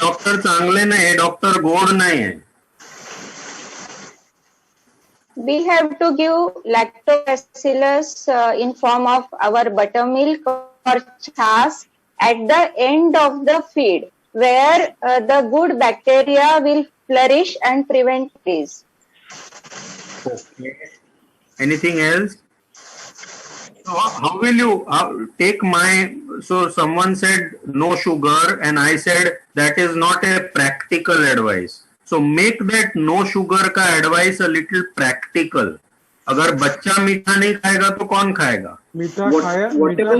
Doctor चांगले नहीं, doctor गोड नहीं है. We have to give lactobacillus in form of our buttermilk or chas at the end of the feed, where the good bacteria will flourish and prevent disease. Okay. Anything else? So how will you take my, so someone said no sugar and I said that is not a practical advice. So make that no sugar का advice a little practical. अगर बच्चा मीठा नहीं खाएगा तो कौन खाएगा? मीठा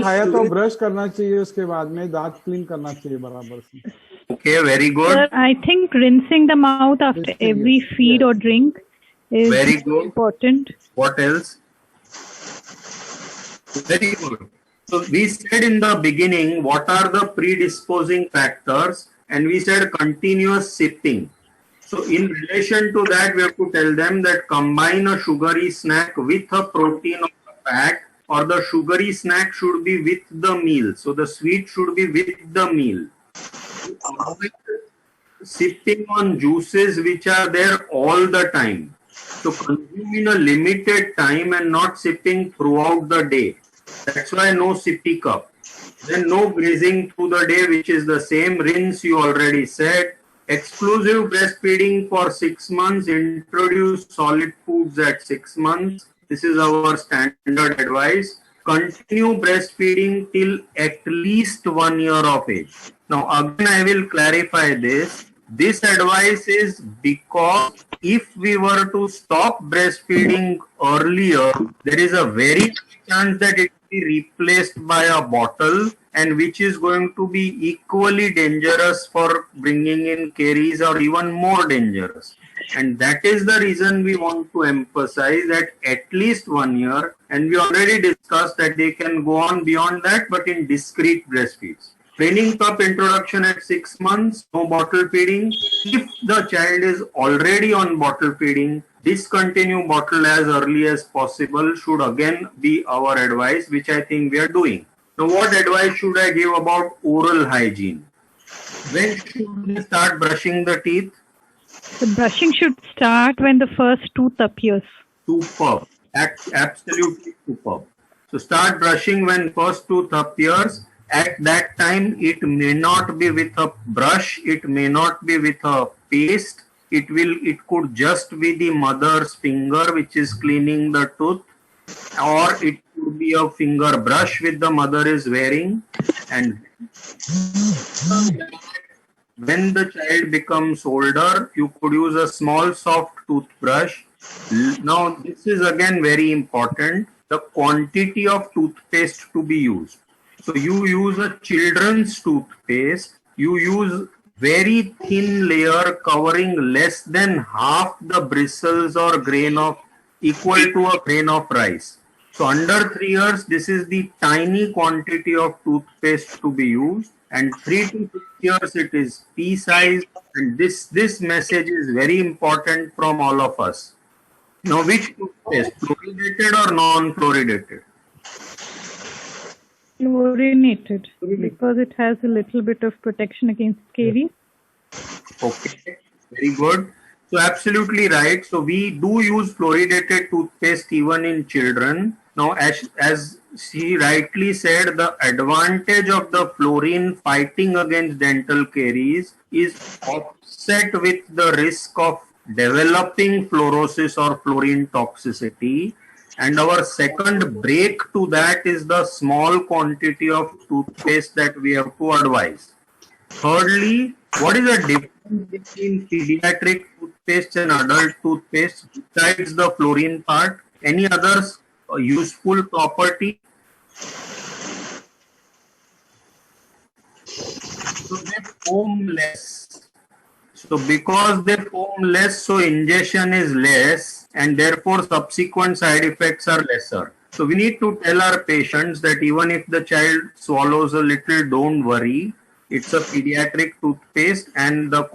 खाया तो ब्रश करना चाहिए, उसके बाद में दांत क्लीन करना चाहिए बराबर से. Okay, very good. Sir, I think rinsing the mouth after every feed or drink is very good. Important. What else? Very good. So we said in the beginning what are the predisposing factors, and we said continuous sipping. So in relation to that, we have to tell them that combine a sugary snack with a protein or a fat, or the sugary snack should be with the meal. So the sweet should be with the meal. Sipping on juices which are there all the time. So consume in a limited time and not sipping throughout the day. That's why no sippy cup. Then no grazing through the day, which is the same. Rinse, you already said. Exclusive breastfeeding for 6 months. Introduce solid foods at 6 months. This is our standard advice. Continue breastfeeding till at least 1 year of age. Now again I will clarify this. This advice is because if we were to stop breastfeeding earlier, there is a very high chance that it will be replaced by a bottle, and which is going to be equally dangerous for bringing in caries, or even more dangerous. And that is the reason we want to emphasize that at least 1 year, and we already discussed that they can go on beyond that, but in discrete breastfeeds. Training cup introduction at 6 months, no bottle feeding. If the child is already on bottle feeding, discontinue bottle as early as possible should again be our advice, which I think we are doing. Now, what advice should I give about oral hygiene? When should we start brushing the teeth? The brushing should start when the first tooth appears. Superb. Absolutely superb. So start brushing when first tooth appears. At that time, it may not be with a brush, it may not be with a paste. It could just be the mother's finger which is cleaning the tooth, or it could be a finger brush which the mother is wearing. And when the child becomes older, you could use a small soft toothbrush. Now, this is again very important, the quantity of toothpaste to be used. So you use a children's toothpaste, you use very thin layer covering less than half the bristles or grain of, equal to a grain of rice. So under 3 years, this is the tiny quantity of toothpaste to be used, and 3 to 6 years it is pea size, and this message is very important from all of us. Now, which toothpaste, fluoridated or non-fluoridated? Fluorinated, because it has a little bit of protection against caries. Okay, very good. So absolutely right. So we do use fluoridated toothpaste even in children. Now, as she rightly said, the advantage of the fluorine fighting against dental caries is offset with the risk of developing fluorosis or fluorine toxicity. And our second break to that is the small quantity of toothpaste that we have to advise. Thirdly, what is the difference between pediatric toothpaste and adult toothpaste besides the fluorine part? Any other useful property? So they foam less. So because they foam less, so ingestion is less, and therefore subsequent side effects are lesser. So we need to tell our patients that even if the child swallows a little, don't worry. It's a pediatric toothpaste, and the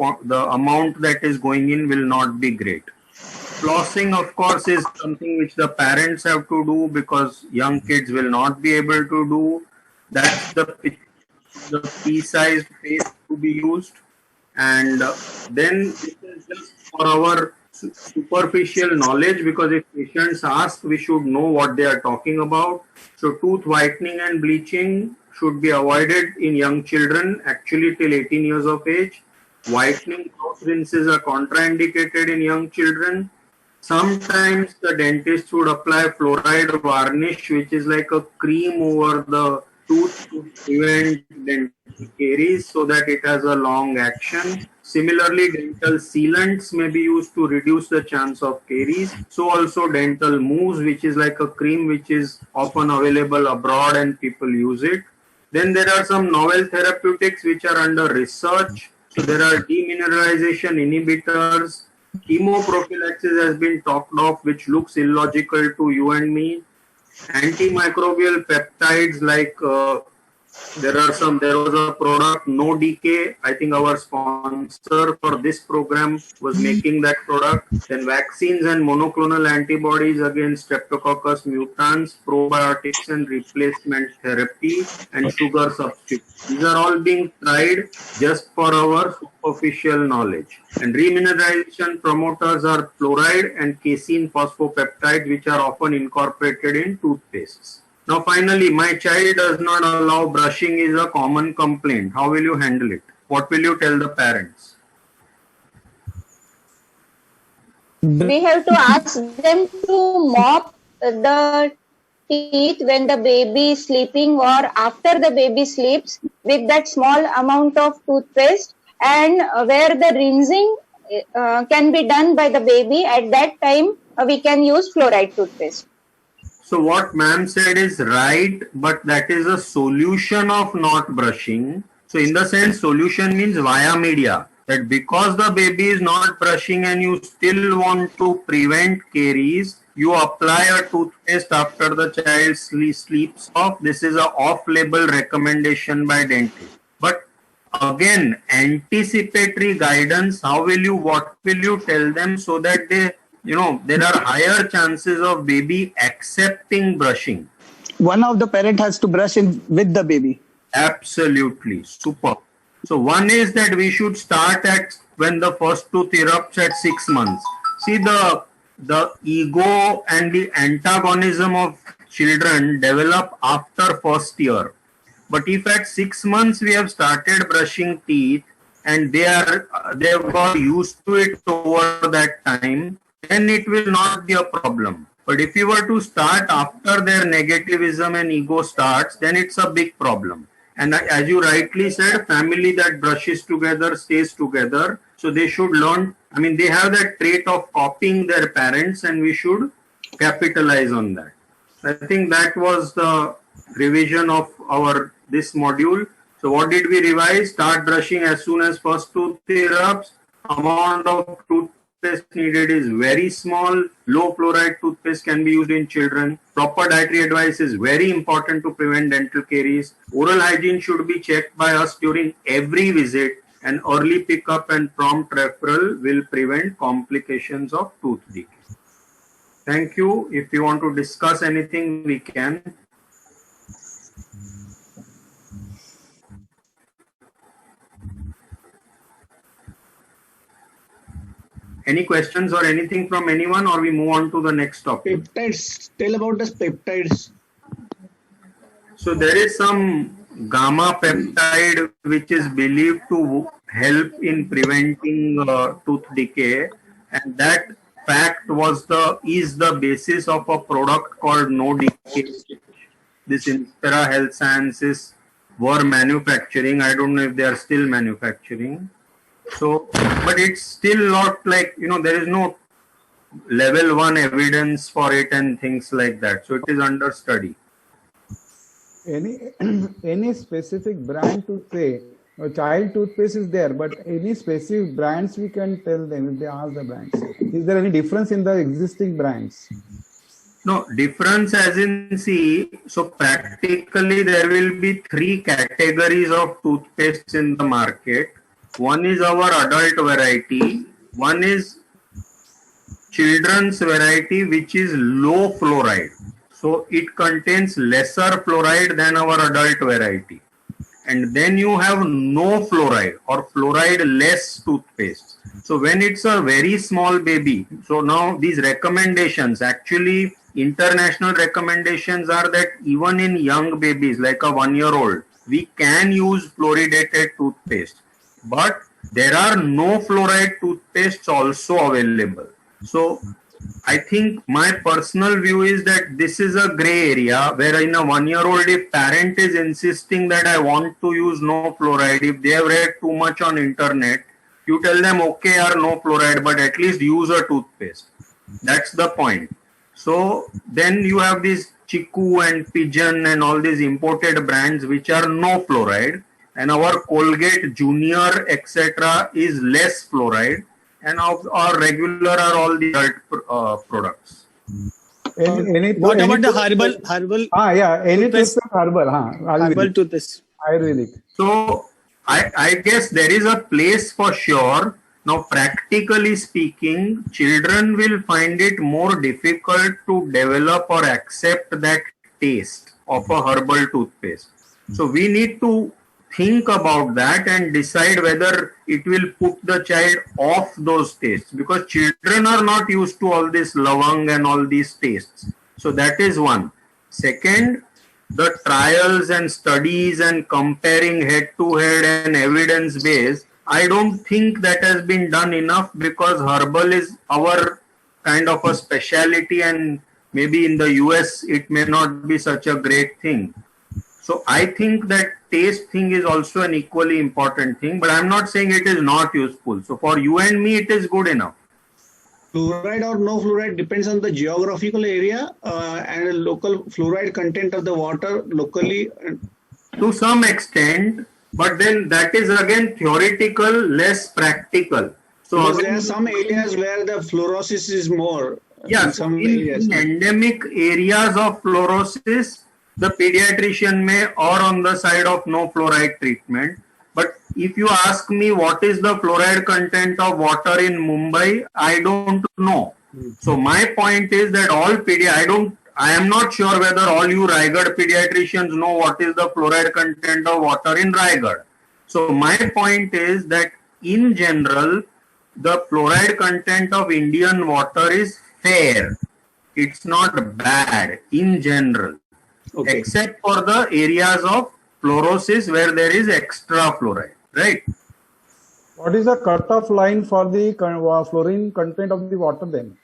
amount that is going in will not be great. Flossing, of course, is something which the parents have to do because young kids will not be able to do. That's the pea-sized paste to be used. And then this is just for our superficial knowledge, because if patients ask, we should know what they are talking about. So tooth whitening and bleaching should be avoided in young children, actually till 18 years of age. Whitening mouth rinses are contraindicated in young children. Sometimes the dentist would apply fluoride varnish, which is like a cream over the tooth to prevent dental caries so that it has a long action. Similarly, dental sealants may be used to reduce the chance of caries. So also dental mousse, which is like a cream which is often available abroad and people use it. Then there are some novel therapeutics which are under research. So there are demineralization inhibitors. Chemoprophylaxis has been talked of, which looks illogical to you and me. Antimicrobial peptides like there was a product, No Decay. I think our sponsor for this program was making that product. Then vaccines and monoclonal antibodies against Streptococcus mutans, probiotics and replacement therapy, and sugar substitutes. These are all being tried just for our superficial knowledge. And remineralization promoters are fluoride and casein phosphopeptide, which are often incorporated in toothpastes. Now, finally, my child does not allow brushing is a common complaint. How will you handle it? What will you tell the parents? We have to ask them to mop the teeth when the baby is sleeping or after the baby sleeps with that small amount of toothpaste, and where the rinsing can be done by the baby, at that time we can use fluoride toothpaste. So what ma'am said is right, but that is a solution of not brushing. So in the sense, solution means via media, that because the baby is not brushing and you still want to prevent caries, you apply a toothpaste after the child sleeps off. This is a off-label recommendation by dentist. But again, anticipatory guidance, what will you tell them so that they there are higher chances of baby accepting brushing. One of the parent has to brush in with the baby. Absolutely. Super. So one is that we should start at when the first tooth erupts at 6 months. See, the ego and the antagonism of children develop after first year. But if at 6 months we have started brushing teeth and they have got used to it over that time, then it will not be a problem. But if you were to start after their negativism and ego starts, then it's a big problem. And as you rightly said, family that brushes together stays together. So they should learn. I mean, they have that trait of copying their parents, and we should capitalize on that. I think that was the revision of this module. So what did we revise? Start brushing as soon as first tooth erupts. Amount of toothpaste needed is very small. Low fluoride toothpaste can be used in children. Proper dietary advice is very important to prevent dental caries. Oral hygiene should be checked by us during every visit, and early pickup and prompt referral will prevent complications of tooth decay. Thank you. If you want to discuss anything, we can. Any questions or anything from anyone, or we move on to the next topic? Peptides. Tell about the peptides. So there is some gamma peptide which is believed to help in preventing tooth decay, and that fact is the basis of a product called No Decay. This Inspira Health Sciences were manufacturing. I don't know if they are still manufacturing. So, but it's still not like, there is no level 1 evidence for it and things like that. So it is under study. Any specific brand to say, child toothpaste is there, but any specific brands we can tell them if they ask the brands. Is there any difference in the existing brands? No, difference as in so practically there will be 3 categories of toothpaste in the market. One is our adult variety, one is children's variety, which is low fluoride. So it contains lesser fluoride than our adult variety. And then you have no fluoride or fluoride less toothpaste. So when it's a very small baby, so now these recommendations, actually international recommendations are that even in young babies like a 1-year-old, we can use fluoridated toothpaste. But there are no fluoride toothpastes also available. So I think my personal view is that this is a gray area where in a 1-year-old, if parent is insisting that I want to use no fluoride, if they have read too much on internet, you tell them, okay, no fluoride, but at least use a toothpaste. That's the point. So then you have these Chiku and Pigeon and all these imported brands which are no fluoride. And our Colgate Junior, etc. is less fluoride, and our regular are all the adult products. What about the herbal? Any toothpaste herbal. Herbal toothpaste. Ayurvedic. So I guess there is a place for sure. Now, practically speaking, children will find it more difficult to develop or accept that taste of a herbal toothpaste. So we need to think about that and decide whether it will put the child off those tastes, because children are not used to all this lavang and all these tastes. So that is one. Second, the trials and studies and comparing head to head and evidence based, I don't think that has been done enough, because herbal is our kind of a specialty, and maybe in the US it may not be such a great thing. So I think that taste thing is also an equally important thing, but I'm not saying it is not useful. So for you and me, it is good enough. Fluoride or no fluoride depends on the geographical area and local fluoride content of the water locally. To some extent, but then that is again theoretical, less practical. So there are some areas where the fluorosis is more. Yeah, in endemic areas of fluorosis, the pediatrician may err on the side of no fluoride treatment. But if you ask me what is the fluoride content of water in Mumbai, I don't know. So my point is that I am not sure whether all you Raigad pediatricians know what is the fluoride content of water in Raigad. So my point is that in general, the fluoride content of Indian water is fair. It's not bad in general, except for the areas of fluorosis where there is extra fluoride, right? What is the cutoff line for the fluorine content of the water then?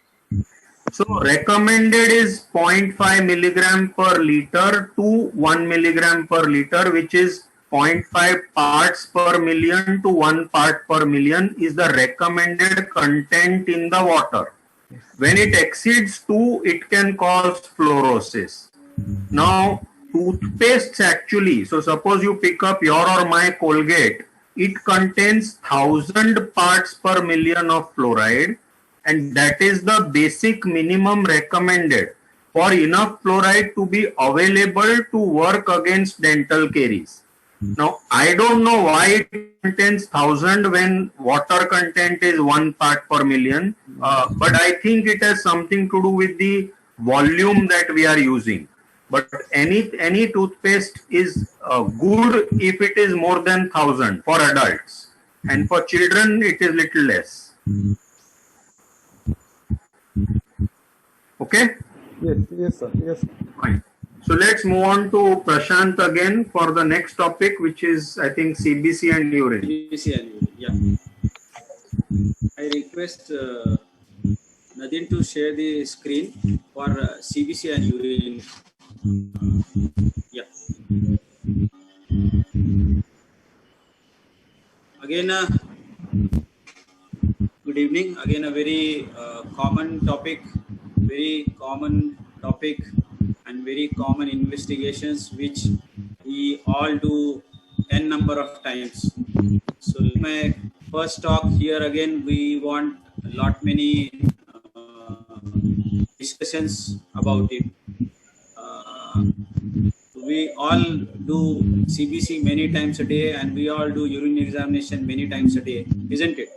So recommended is 0.5 milligram per liter to 1 milligram per liter, which is 0.5 parts per million to 1 part per million is the recommended content in the water. When it exceeds 2, it can cause fluorosis. Now, toothpastes actually, so suppose you pick up your or my Colgate, it contains 1000 parts per million of fluoride, and that is the basic minimum recommended for enough fluoride to be available to work against dental caries. Now, I don't know why it contains 1000 when water content is 1 part per million, but I think it has something to do with the volume that we are using. But any toothpaste is good if it is more than 1000 for adults, and for children it is little less. Okay? Yes, sir. Yes. Fine. So let's move on to Prashant again for the next topic, which is, I think, CBC and urine. CBC and urine, yeah. I request Nadine to share the screen for CBC and urine. Yeah. Again, good evening. Again, a very common topic, and very common investigations which we all do n number of times. So my first talk here, again we want many discussions about it. We all do CBC many times a day, and we all do urine examination many times a day, isn't it?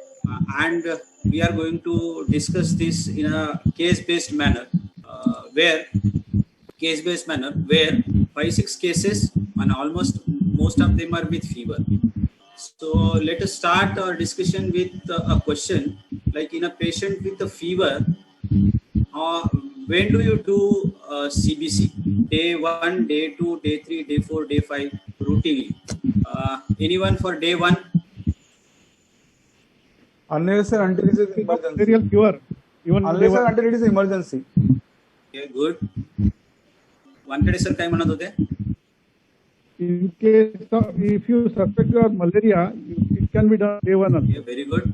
And we are going to discuss this in a case-based manner, where 5-6 cases, and almost most of them are with fever. So let us start our discussion with a question, like in a patient with a fever, when do you do CBC? Day 1, day 2, day 3, day 4, day 5, routinely. Anyone for day 1? Unless and until it is emergency. Unless and until it is emergency. Okay, good. Wanted sir काय म्हणत होते? In case if you suspect you have malaria, it can be done day 1. Okay, very good.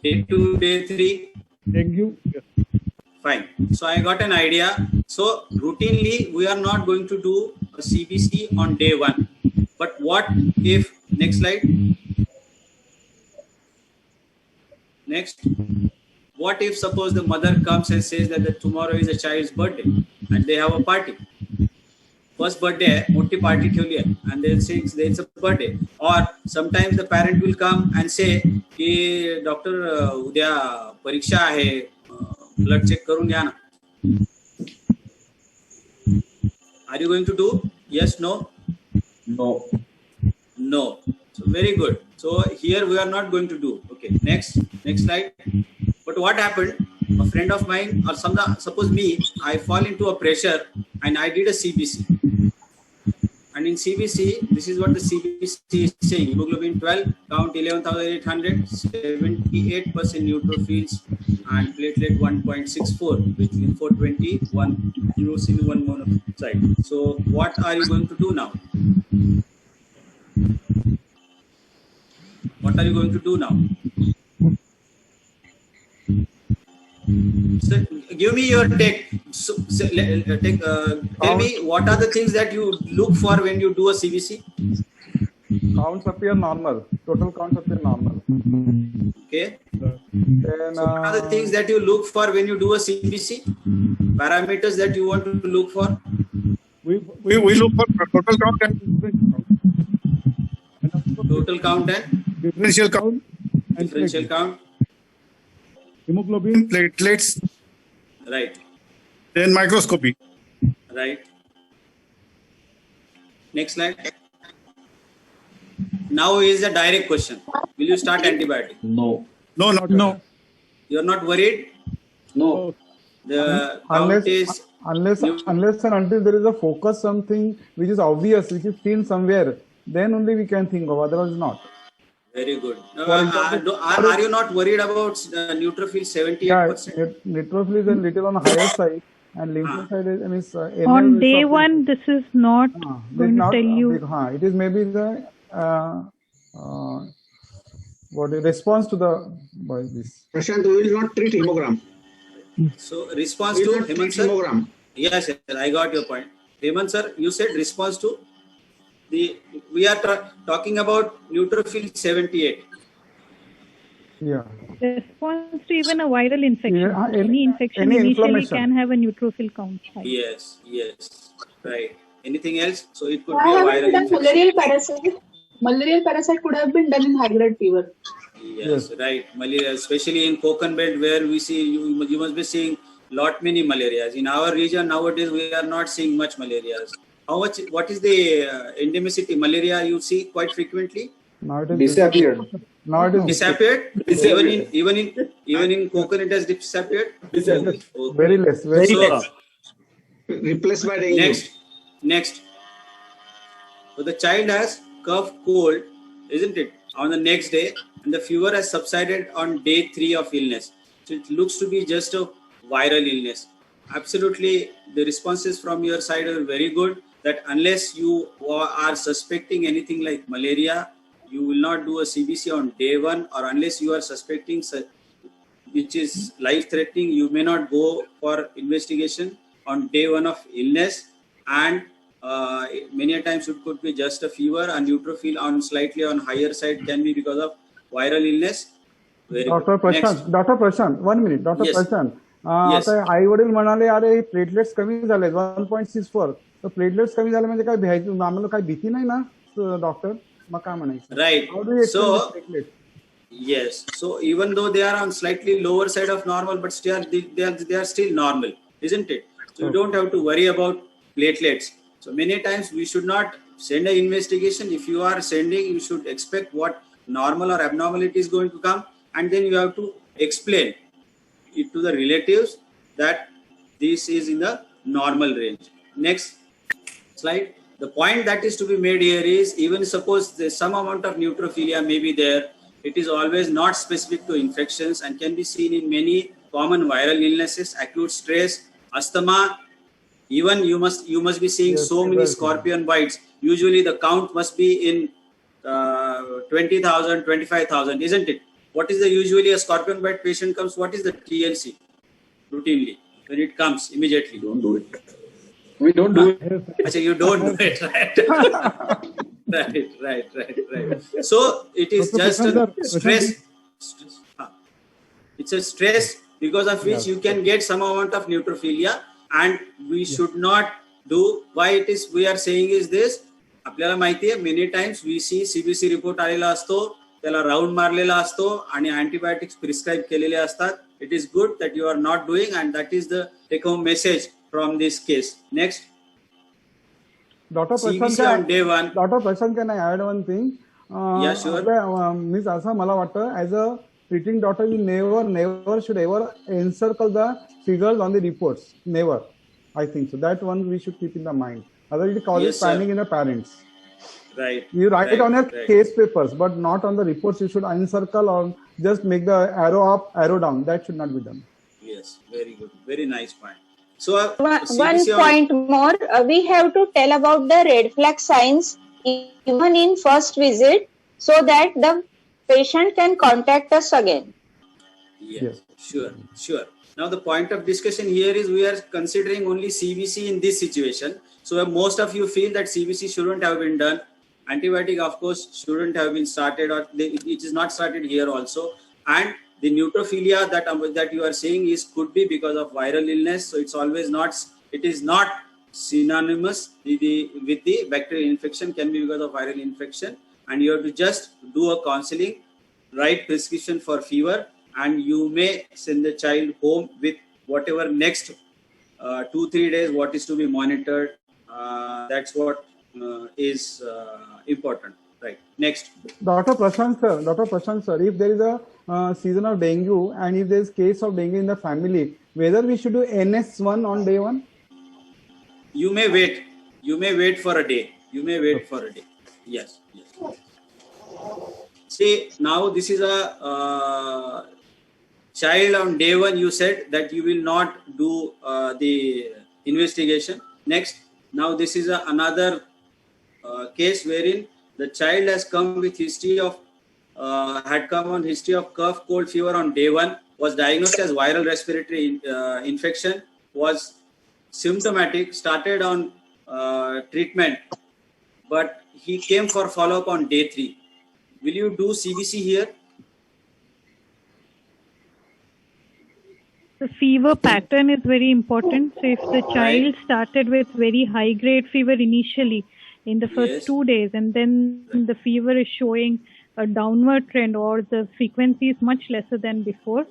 Day 2, day 3. Dengue. Yes. Fine. So I got an idea. So routinely we are not going to do a CBC on day 1. But what if, next slide. Next. What if suppose the mother comes and says that tomorrow is a child's birthday and they have a party. First birthday, मोठी party ठेवली आहे, and they'll say it's a birthday. Or sometimes the parent will come and say कि doctor उद्या परीक्षा आहे, blood check करून घ्या ना. Are you going to do? Yes, no? No. No. So very good. So here we are not going to do. Okay, next slide. But what happened? A friend of mine, or suppose me, I fall into a pressure and I did a CBC. And in CBC, this is what the CBC is saying. Hemoglobin 12, count 11,800, 78% neutrophils, and platelet 1.64 with lympho 21, eosin 1 monocyte. So what are you going to do now? What are you going to do now? So give me your take. So, tell me what are the things that you look for when you do a CBC? Counts appear normal. Total counts appear normal. Okay. Then, so what are the things that you look for when you do a CBC? Parameters that you want to look for? We look for total count and total count and differential count. Differential count. hemoglobin, platelets, Right. then microscopy. Right. Next slide. Now is a direct question. Will you start antibiotic? No. No, not no. You're not worried? No. The count is Unless and until there is a focus, something which is obvious, which is seen somewhere, then only we can think of, otherwise not. very good. For example, Are you not worried about neutrophil 78%? Yeah, neutrophil is a little on the higher side, and lymphocyte is On day one, this is not going to tell you. It is maybe the response to the this. Prashant, we will not treat hemogram. So response We to will not treat Hemant sir? hemogram. Yes, sir, I got your point. Hemant sir, you said response to we are talking about neutrophil 78. Yeah. Response to even a viral infection. Any infection any initially inflammation. can have a neutrophil count high. Yes, right. Anything else? So it could I be a haven't viral done infection. malarial parasite. Malarial parasite could have been done in high grade fever. Yes, right. Malaria, especially in Konkan belt, where we see you must be seeing many malarias. In our region nowadays, we are not seeing much malarias. What is the endemicity? Malaria you see quite frequently? Now it is Disappeared. Now it is Disappeared. Even in Konkan it has disappeared. Okay. very less. Very So, less. Replaced by dengue. Next. So the child has cough, cold, isn't it? On the next day, and the fever has subsided on day 3 of illness. So it looks to be just a viral illness. Absolutely, the responses from your side are very good. That unless you are suspecting anything like malaria, you will not do a CBC on day 1, or unless you are suspecting which is life-threatening, you may not go for investigation on day 1 of illness. And many a times it could be just a fever, and neutrophil on slightly on higher side can be because of viral illness. Very Dr. good. Next. Prashant, 1 minute. Dr. Yes. Prashant, Yes. आता आई वडील म्हणाले अरे platelets कमी झाले 1.64 तर platelets कमी झाले म्हणजे काय भ्यायचं आम्हाला काय भीती नाही ना डॉक्टर मग काय म्हणायचं Right. How do you explain So, this platelet? yes. So even though they are on slightly lower side of normal, but still they are still normal, isn't it? So you don't have to worry about platelets. So many times we should not send an investigation. If you are sending, you should expect what normal or abnormality is going to come, and then you have to explain it to the relatives that this is in the normal range. Next slide. The point that is to be made here is, even suppose there's some amount of neutrophilia may be there, it is always not specific to infections and can be seen in many common viral illnesses, acute stress, asthma. Even you must be seeing so many scorpion bites. Usually the count must be in 20,000, 25,000, isn't it? What is the usually a scorpion bite patient comes? What is the TLC routinely when it comes immediately? Don't do it. We don't do it. Actually, you don't do it, right? right. So it is just a stress. It's a stress because of which you can get some amount of neutrophilia, and we should not do. Why it is we are saying is this. आपल्याला माहिती आहे many times we see CBC report आलेला असतो, त्याला round मारलेला असतो आणि antibiotics prescribe केलेले असतात. It is good that you are not doing, and that is the take home message from this case. Next. Dr. CBC on day 1. Dr. Prashant, can I add one thing? Yeah, sure. Means असं मला वाटतं, as a treating doctor, you never should ever encircle the figures on the reports. Never. I think so. That one we should keep in the mind. Otherwise, it causes Yes, sir. panic in the parents. Right. You write it on your right. case papers, but not on the reports. You should encircle or just make the arrow up, arrow down. That should not be done. Yes, very good. Very nice point. So, One CBC on- point more, we have to tell about the red flag signs even in first visit, so that the patient can contact us again. Yes, sure. Now the point of discussion here is we are considering only CBC in this situation. So most of you feel that CBC shouldn't have been done. Antibiotic, of course, shouldn't have been started, or it is not started here also. And the neutrophilia that you are saying could be because of viral illness. So it's always not. It is not synonymous with the bacterial infection. Can be because of viral infection, and you have to just do a counseling, write prescription for fever, and you may send the child home with whatever next 2-3 days what is to be monitored. That's what is important. Right. Next. Dr. Prashant sir, if there is a season of dengue and if there is case of dengue in the family, whether we should do NS1 on day 1? You may wait. You may wait for a day. Yes. See, now this is a child on day 1. You said that you will not do the investigation. Next. Now this is another case wherein the child has come with history of cough, cold, fever on day 1, was diagnosed as viral respiratory infection, was symptomatic, started on treatment, but he came for follow-up on day 3. Will you do CBC here? The fever pattern is very important. So if the child started with very high grade fever initially in the first 2 days, and then the fever is showing a downward trend or the frequency is much lesser than before,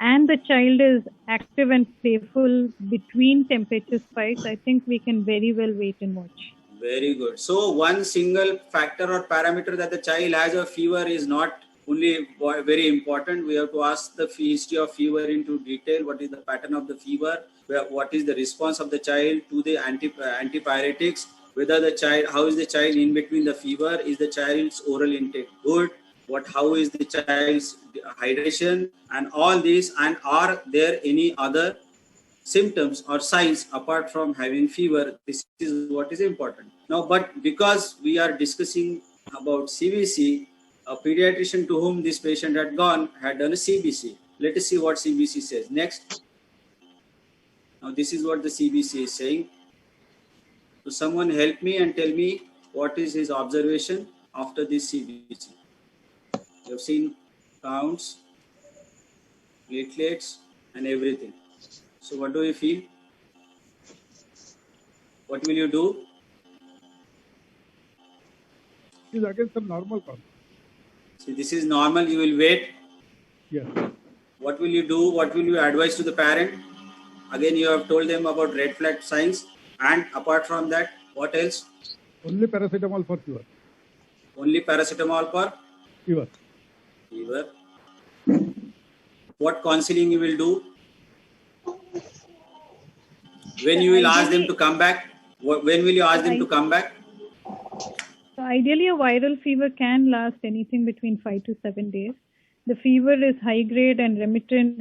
and the child is active and playful between temperature spikes, I think we can very well wait and watch. Very good. So one single factor or parameter that the child has a fever is not only very important. We have to ask the history of fever into detail. What is the pattern of the fever? What is the response of the child to the antipyretics? Whether the child, how is the child in between the fever? Is the child's oral intake good? How is the child's hydration? And all these, and are there any other symptoms or signs apart from having fever? This is what is important. Now, but because we are discussing about CBC, a pediatrician to whom this patient had gone had done a CBC. Let us see what CBC says. Next. Now, this is what the CBC is saying. So someone help me and tell me what is his observation after this CBC. You have seen counts, platelets, and everything. So what do you feel? What will you do? Is again some normal count. See, this is normal. You will wait. Yes. What will you do? What will you advise to the parent? Again, you have told them about red flag signs. And apart from that, what else? Only paracetamol for fever. Only paracetamol for fever. Fever. What counseling you will do? When you will ask them to come back? When will you ask them to come back? So ideally, a viral fever can last anything between 5 to 7 days. The fever is high grade and remittent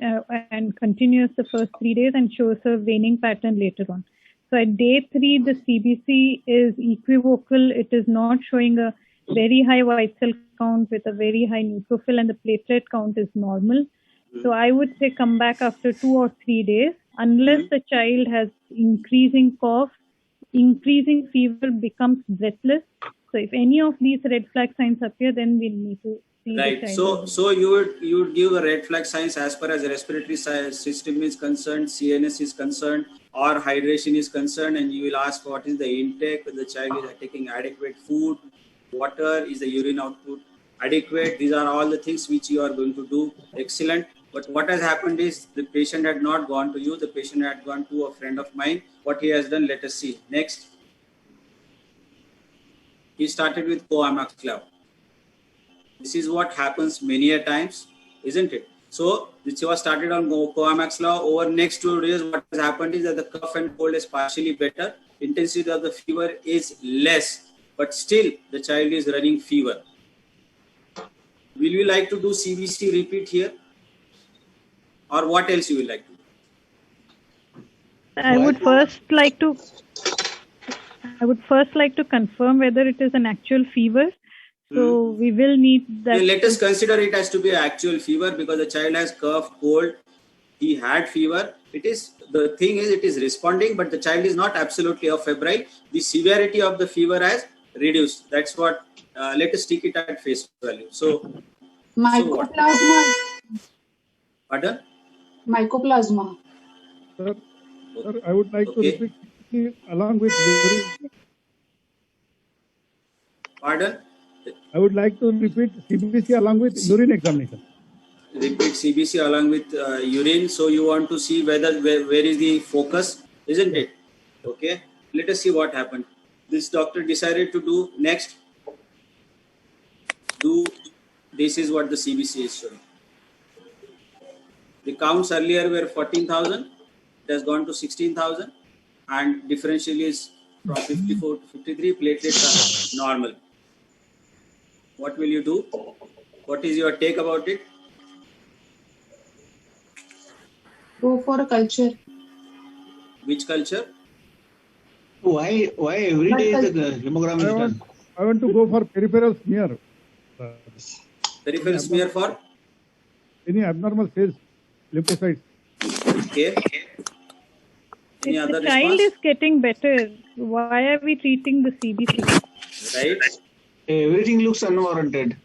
and continuous the first 3 days and shows a waning pattern later on. So at day 3, the CBC is equivocal. It is not showing a very high white cell count with a very high neutrophil, and the platelet count is normal. So I would say come back after 2 or 3 days, unless the child has increasing cough, increasing fever, becomes breathless. So if any of these red flag signs appear, then we need to see right. the child. So you would give a red flag signs as far as the respiratory system is concerned, CNS is concerned, or hydration is concerned, and you will ask what is the intake, whether the child is taking adequate food, water, is the urine output adequate. These are all the things which you are going to do. Excellent. But what has happened is the patient had not gone to you, the patient had gone to a friend of mine. What he has done, let us see. Next. He started with Coamaxclav. This is what happens many a times, isn't it? So this was started on Coamaxclav. Over next 2 days, what has happened is that the cough and cold is partially better. Intensity of the fever is less, but still the child is running fever. Will you like to do CBC repeat here? Or what else you will like to do? I would first like to confirm whether it is an actual fever. So we will need that. Let us consider it as to be an actual fever because the child has cough, cold. He had fever. The thing is, it is responding, but the child is not absolutely febrile. The severity of the fever has reduced. That's what. Let us take it at face value. So, Mycoplasma. Pardon? Mycoplasma. Sir, I would like to repeat along with urine. Pardon? I would like to repeat CBC along with urine examination. repeat CBC along with urine. So you want to see where is the focus, isn't it? Okay. Let us see what happened. This doctor decided to do next. This is what the CBC is showing. The counts earlier were 14,000. It has gone to 16,000, and differential is from 54 to 53. Platelets are normal. What will you do? What is your take about it? Go for a culture. Which culture? Why every day the hemogram is done? I want to go for peripheral smear. Peripheral smear for? Any abnormal cells, lymphocytes. Okay. Any If other the child response? is getting better, why are we treating the CBC? Right. Everything looks unwarranted.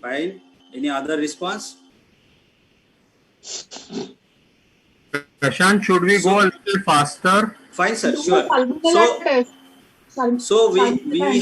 Fine. Any other response? Prashant, should we go a little faster? Fine, sir. Sure. So we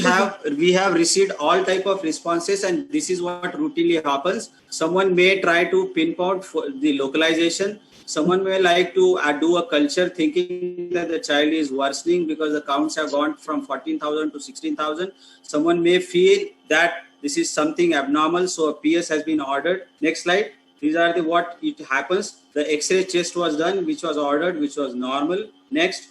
have received all type of responses, and this is what routinely happens. Someone may try to pinpoint for the localization. Someone may like to do a culture thinking that the child is worsening because the counts have gone from 14,000 to 16,000. Someone may feel that this is something abnormal, so a PS has been ordered. Next slide. These are the what it happens. The X-ray chest was done, which was ordered, which was normal. Next.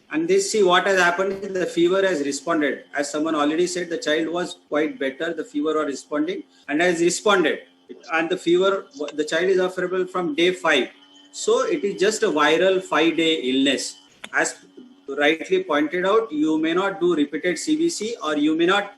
And this, see what has happened. The fever has responded. As someone already said, the child was quite better. The fever was responding and has responded. And the fever, the child is operable from day 5. So it is just a viral 5-day illness. As rightly pointed out, you may not do repeated CBC, or you may not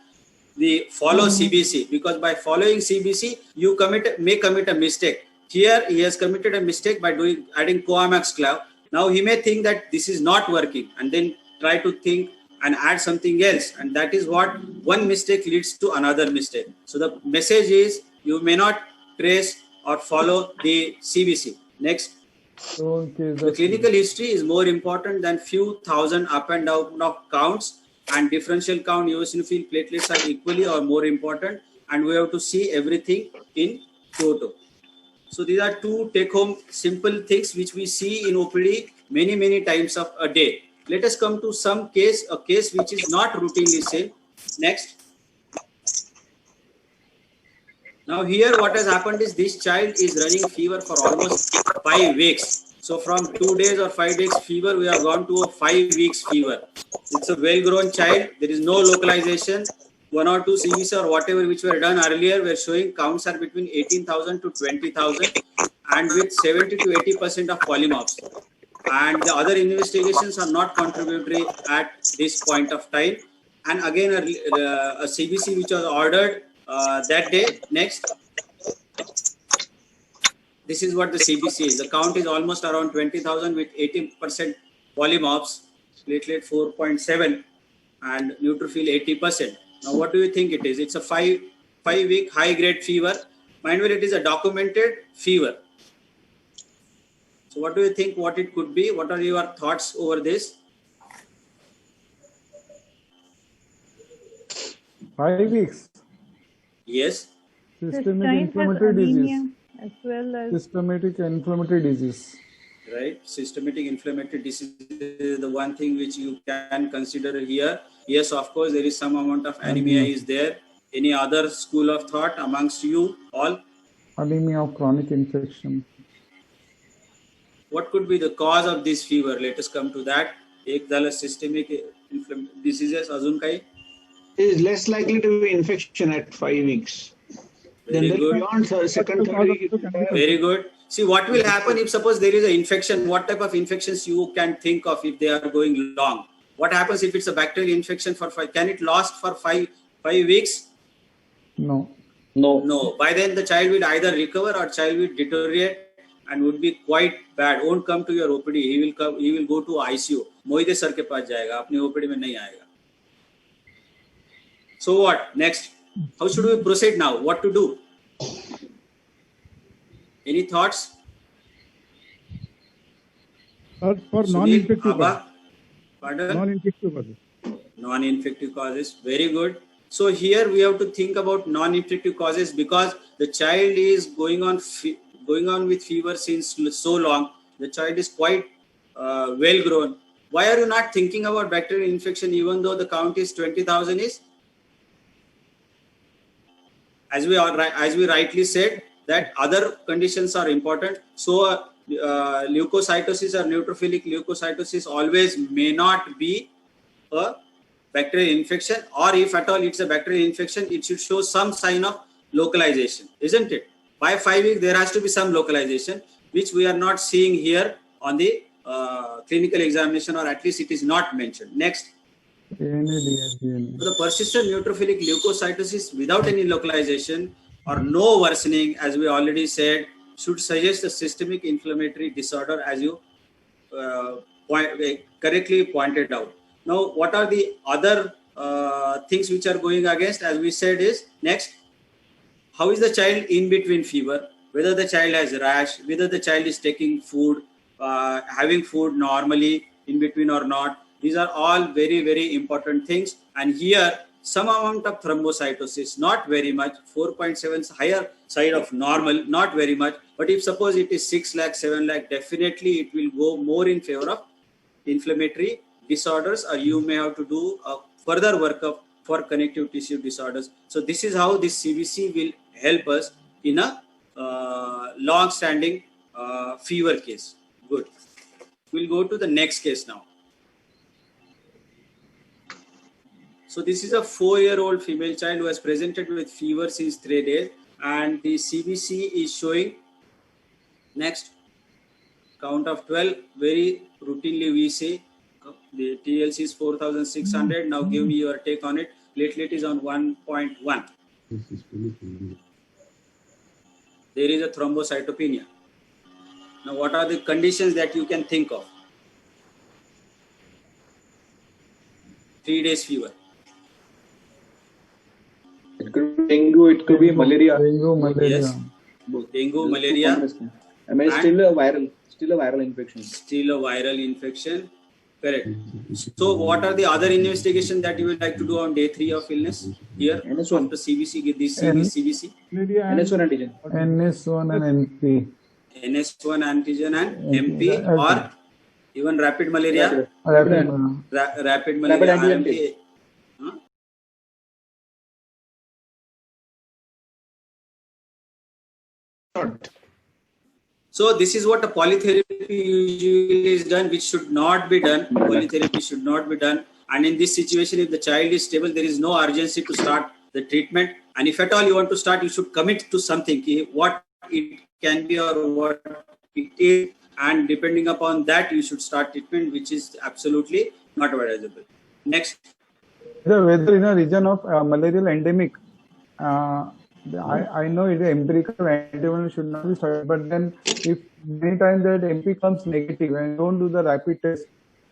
follow CBC, because by following CBC, you may commit a mistake. Here, he has committed a mistake by adding Coamax Clav. Now he may think that this is not working, and then try to think and add something else. And that is what one mistake leads to another mistake. So the message is, you may not trace or follow the CBC. Next. The clinical history is more important than few thousand up and down of counts, and differential count, eosinophil, platelets are equally or more important, and we have to see everything in total. So these are two take-home simple things which we see in OPD many times of a day. Let us come to a case which is not routinely seen. Next. Now here what has happened is, this child is running fever for almost 5 weeks. So from 2 days or 5 days fever, we have gone to a 5 weeks fever. It's a well-grown child. There is no localization. 1 or 2 CBC or whatever which were done earlier were showing counts are between 18,000 to 20,000, and with 70 to 80% of polymorphs. And the other investigations are not contributory at this point of time. And again, a CBC which was ordered that day. Next. This is what the CBC is. The count is almost around 20,000 with 80% polymorphs, platelet 4.7, and neutrophil 80%. Now, what do you think it is? It's a 5-week high-grade fever. Mind you, it is a documented fever. So what do you think what it could be? What are your thoughts over this? 5 weeks. Yes. Systemic inflammatory disease. As well as systematic inflammatory disease. Right. Systematic inflammatory disease is the one thing which you can consider here. Yes, of course, there is some amount of anemia is there. Any other school of thought amongst you all? Anemia of chronic infection. What could be the cause of this fever? Let us come to that. Ek झालं systemic diseases. अजून काही? It is less likely to be infection at 5 weeks. Very good. Beyond second, third week. Very good. See, what will happen if suppose there is an infection? What type of infections you can think of if they are going long? What happens if it's a bacterial infection for 5? Can it last for 5 weeks? No. No. By then the child will either recover or child will deteriorate and would be quite bad. Won't come to your OPD. He will go to ICU. Mohite sir के पास जाएगा. अपने OPD में नहीं आएगा. So what? Next. How should we proceed now? What to do? Any thoughts? For non-infective causes. Pardon? Non-infective causes. Non-infective causes. Very good. So here we have to think about non-infective causes, because the child is going on with fever since so long. The child is quite well grown. Why are you not thinking about bacterial infection even though the count is 20,000 is? As we rightly said, that other conditions are important. So leukocytosis or neutrophilic leukocytosis always may not be a bacterial infection, or if at all it's a bacterial infection, it should show some sign of localization, isn't it? By 5 weeks, there has to be some localization, which we are not seeing here on the clinical examination, or at least it is not mentioned. Next. So the persistent neutrophilic leukocytosis without any localization or no worsening, as we already said, should suggest a systemic inflammatory disorder, as you correctly pointed out. Now, what are the other things which are going against? As we said is, next, how is the child in between fever? Whether the child has rash, whether the child is taking food, having food normally in between or not. These are all very, very important things. And here, some amount of thrombocytosis, not very much, 4.7 higher side of normal, not very much. But if suppose it is 6 lakh, 7 lakh, definitely it will go more in favor of inflammatory disorders, or you may have to do a further workup for connective tissue disorders. So this is how this CBC will help us in a long-standing fever case. Good. We'll go to the next case now. So this is a 4-year-old female child who has presented with fever since 3 days, and the CBC is showing, next, count of 12. Very routinely we say the TLC is 4,600. Now give me your take on it. Platelet is on 1.1. There is a thrombocytopenia. Now what are the conditions that you can think of? 3 days fever. It could be dengue, it could be malaria. Yes. Dengue, malaria. I mean, still a viral infection. Still a viral infection. Correct. So what are the other investigations that you would like to do on day 3 of illness? Here, NS1. The CBC, this CBC. NS1 antigen. NS1 and MP. NS1 antigen and MP, or even rapid malaria. Rapid malaria. RMP. So this is what a polytherapy usually is done, which should not be done. Polytherapy should not be done. And in this situation, if the child is stable, there is no urgency to start the treatment. And if at all you want to start, you should commit to something, what it can be or what it is. And depending upon that, you should start treatment, which is absolutely not advisable. Next. Whether in a region of malarial endemic, I know it is empirical antibody should not be started, but then if many times that MP comes negative and don't do the rapid test,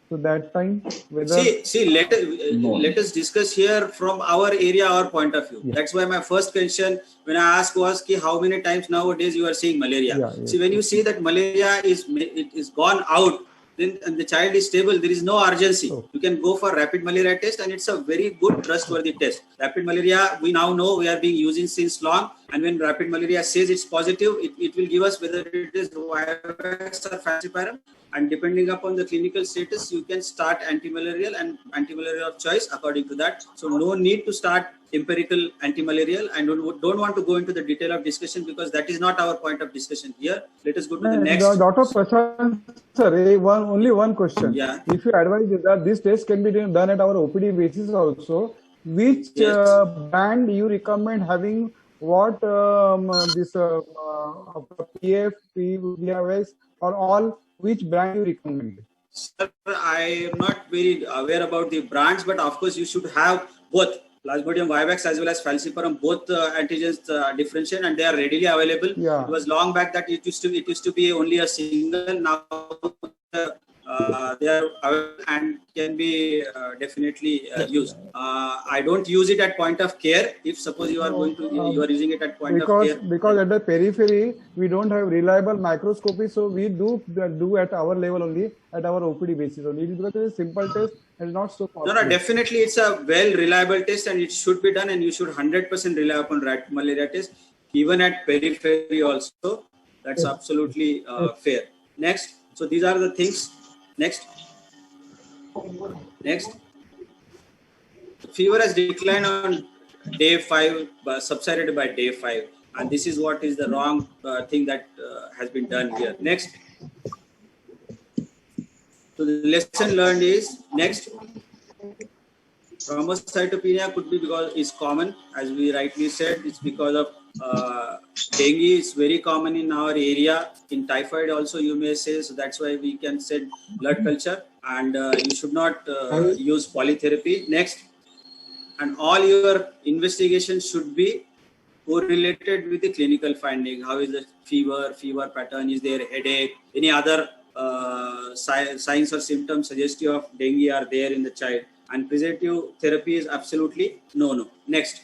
so that time whether let us discuss here from our area, our point of view. That's why my first question when I asked was how many times nowadays you are seeing malaria. See, when you see that malaria is gone out, then and the child is stable, there is no urgency. You can go for rapid malaria test, and it's a very good trustworthy test. Rapid malaria, we now know we are being using since long, and when rapid malaria says it's positive, it will give us whether it is virus or falciparum, and depending upon the clinical status, you can start antimalarial and antimalarial of choice according to that. So no need to start empirical antimalarial, and don't want to go into the detail of discussion because that is not our point of discussion here. Let us go to the next. Dr. Prashant, sir, only one question. Yeah. If you advise that this test can be done at our OPD basis also, which band you recommend having what this PF, PVS or all, which brand you recommend? Sir, I am not very aware about the brands, but of course you should have both Plasmodium vivax as well as falciparum, both antigens differentiate, and they are readily available. It was long back that it used to be only a single. Now they are available and can be definitely used. I don't use it at point of care. If suppose you are you are using it at point of care. Because at the periphery we don't have reliable microscopy, so we do at our level only, at our OPD basis only. It is because it's a simple test and not so costly. No, definitely it's a well reliable test and it should be done, and you should 100% rely upon rat malaria test even at periphery also. That's absolutely fair. Next, so these are the things. Next, fever has declined on day 5, subsided by day 5, and this is what is the wrong thing that has been done here. Next, so the lesson learned is next. Thrombocytopenia could be because it's common, as we rightly said. It's because of dengue is very common in our area. In typhoid also you may say, so that's why we can send blood culture, and you should not use polytherapy. Next, and all your investigations should be correlated with the clinical finding. How is the fever pattern? Is there headache? Any other signs or symptoms suggestive of dengue are there in the child? And preventive therapy is absolutely no. Next,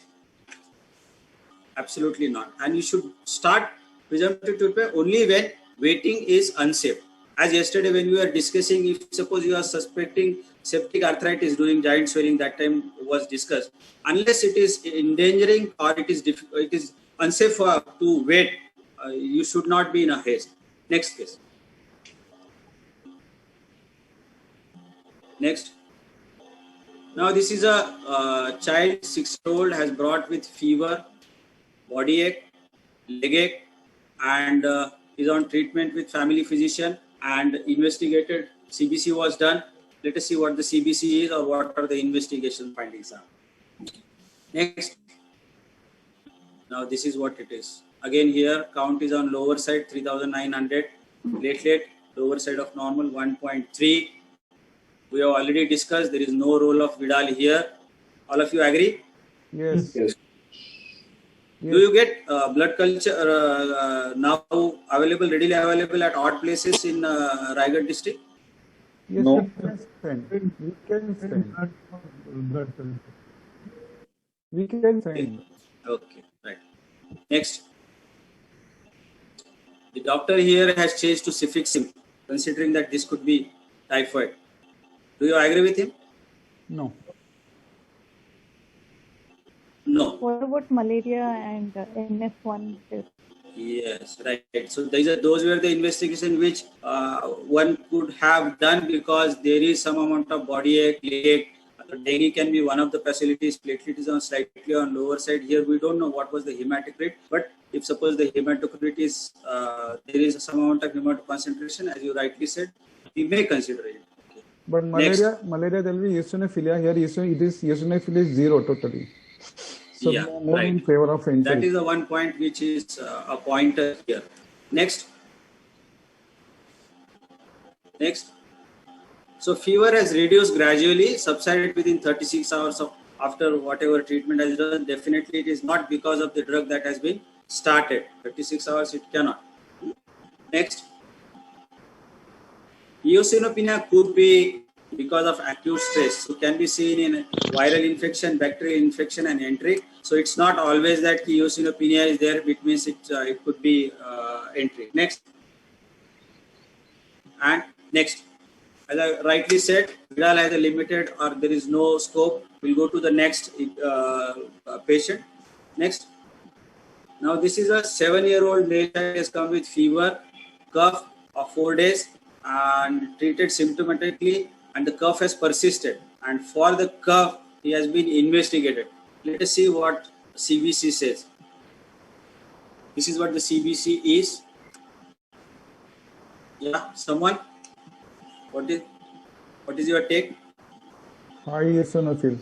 absolutely not. And you should start preventive therapy only when waiting is unsafe. As yesterday when we were discussing, if suppose you are suspecting septic arthritis during giant swelling, that time was discussed. Unless it is endangering or it is unsafe to wait, you should not be in a haste. Next case. Next. Now this is a child, 6-year-old, has brought with fever, body ache, leg ache, and is on treatment with family physician and investigated. CBC was done. Let us see what the CBC is or what are the investigation findings are. Next. Now this is what it is. Again here count is on lower side 3900, platelet lower side of normal 1.3. We have already discussed there is no role of Vidal here. All of you agree? Yes. Do you get blood culture now readily available at odd places in Raigad district? Yes, No. we can send. We can send. Okay, right. Next. The doctor here has changed to cefixime, considering that this could be typhoid. Do you agree with him? No. No. What about malaria and NS1 test? Yes, right. So those were the investigation which one could have done because there is some amount of body ache, leg ache. Dengue can be one of the facilities. Platelet is on slightly on lower side. Here we don't know what was the hematocrit, but if suppose the hematocrit is there is some amount of hematocrit concentration, as you rightly said, we may consider it. But malaria there will be eosinophilia. Here it is eosinophilia is 0 totally. So Yeah, more right. in favor of entry. That is the one point which is a pointer here. Next. So fever has reduced gradually, subsided within 36 hours after whatever treatment has done. Definitely it is not because of the drug that has been started. 36 hours it cannot. Next. Eosinopenia could be because of acute stress. So can be seen in viral infection, bacterial infection and enteric. So it's not always that eosinopenia is there, which means it could be enteric. Next. And next. As I rightly said, Vidal has a limited or there is no scope. We'll go to the next patient. Next. Now this is a 7-year-old male that has come with fever, cough of 4 days and treated symptomatically, and the cough has persisted. And for the cough, he has been investigated. Let us see what CBC says. This is what the CBC is. Yeah, someone? What is your take? High eosinophil.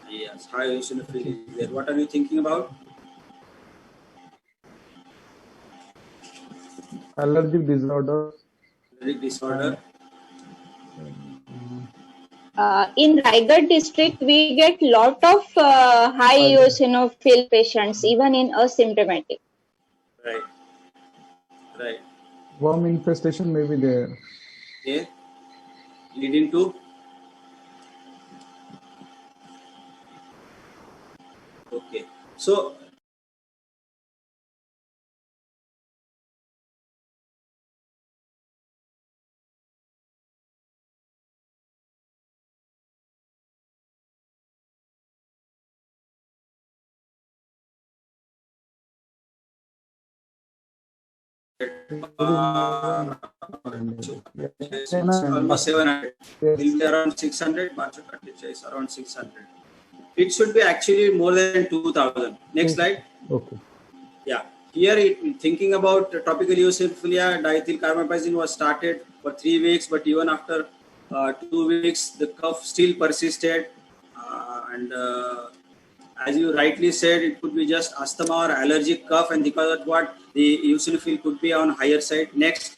Yes, high eosinophil is there. What are you thinking about? Allergic disorder. Allergic disorder. In Raigad district, we get lot of high eosinophil patients, even in asymptomatic. Right. Worm infestation may be there. Okay. leading to okay. So almost 700. Will be around 600. Around 600. It should be actually more than 2000. Next slide. Okay. Yeah. Here, thinking about tropical eosinophilia, diethyl carbamazepine was started for 3 weeks, but even after 2 weeks, the cough still persisted. As you rightly said, it could be just asthma or allergic cough, and because of what the eosinophil could be on higher side. Next,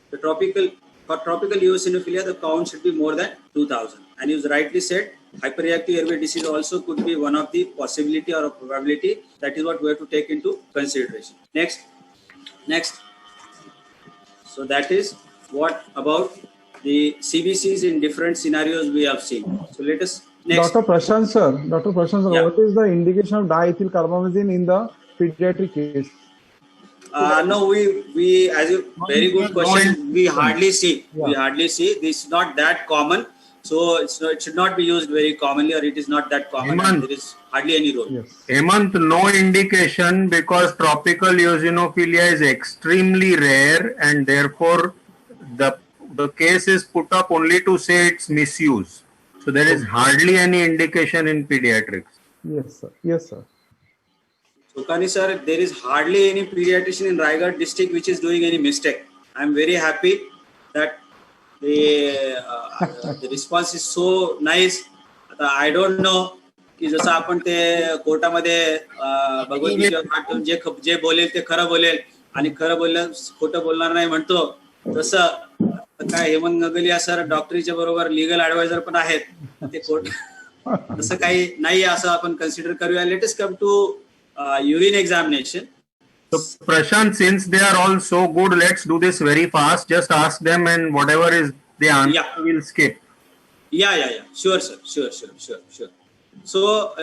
the tropical eosinophilia, the count should be more than 2000. And you rightly said, hyperreactive airway disease also could be one of the possibility or a probability. That is what we have to take into consideration. Next. So that is what about the CBCs in different scenarios we have seen. So let us next. Dr. Prashant sir, Yeah. what is the indication of diethyl carbamazepine in the pediatric case? No, we as a very good question. We hardly see. We hardly see. This is not that common. So it should not be used very commonly, or it is not that common. And there is hardly any role. Hemant, no indication because tropical eosinophilia is extremely rare, and therefore the case is put up only to say its misuse. So there is hardly any indication in pediatrics. Yes, sir. Yes, sir. Sukani sir, there is hardly any pediatrician in Raigad district which is doing any mistake. I am very happy that the response is so nice. I don't know की जसं आपण ते कोर्टामध्ये भगवद्गीतेवर पाठ करून जे बोलेल ते खरं बोलेल आणि खरं बोललं खोटं बोलणार नाही म्हणतो, तसं काय हेमंत गगलिया सर डॉक्टरीच्या बरोबर लिगल ऍडवायझर पण आहेत, ते कोर्ट तसं काही नाही असं आपण कन्सिडर करूया. Let us come to urine examination. So Prashant, since they are all so good, let's do this very fast. Just ask them, and whatever is the answer, we'll skip. Yeah. Sure, sir. Sure. So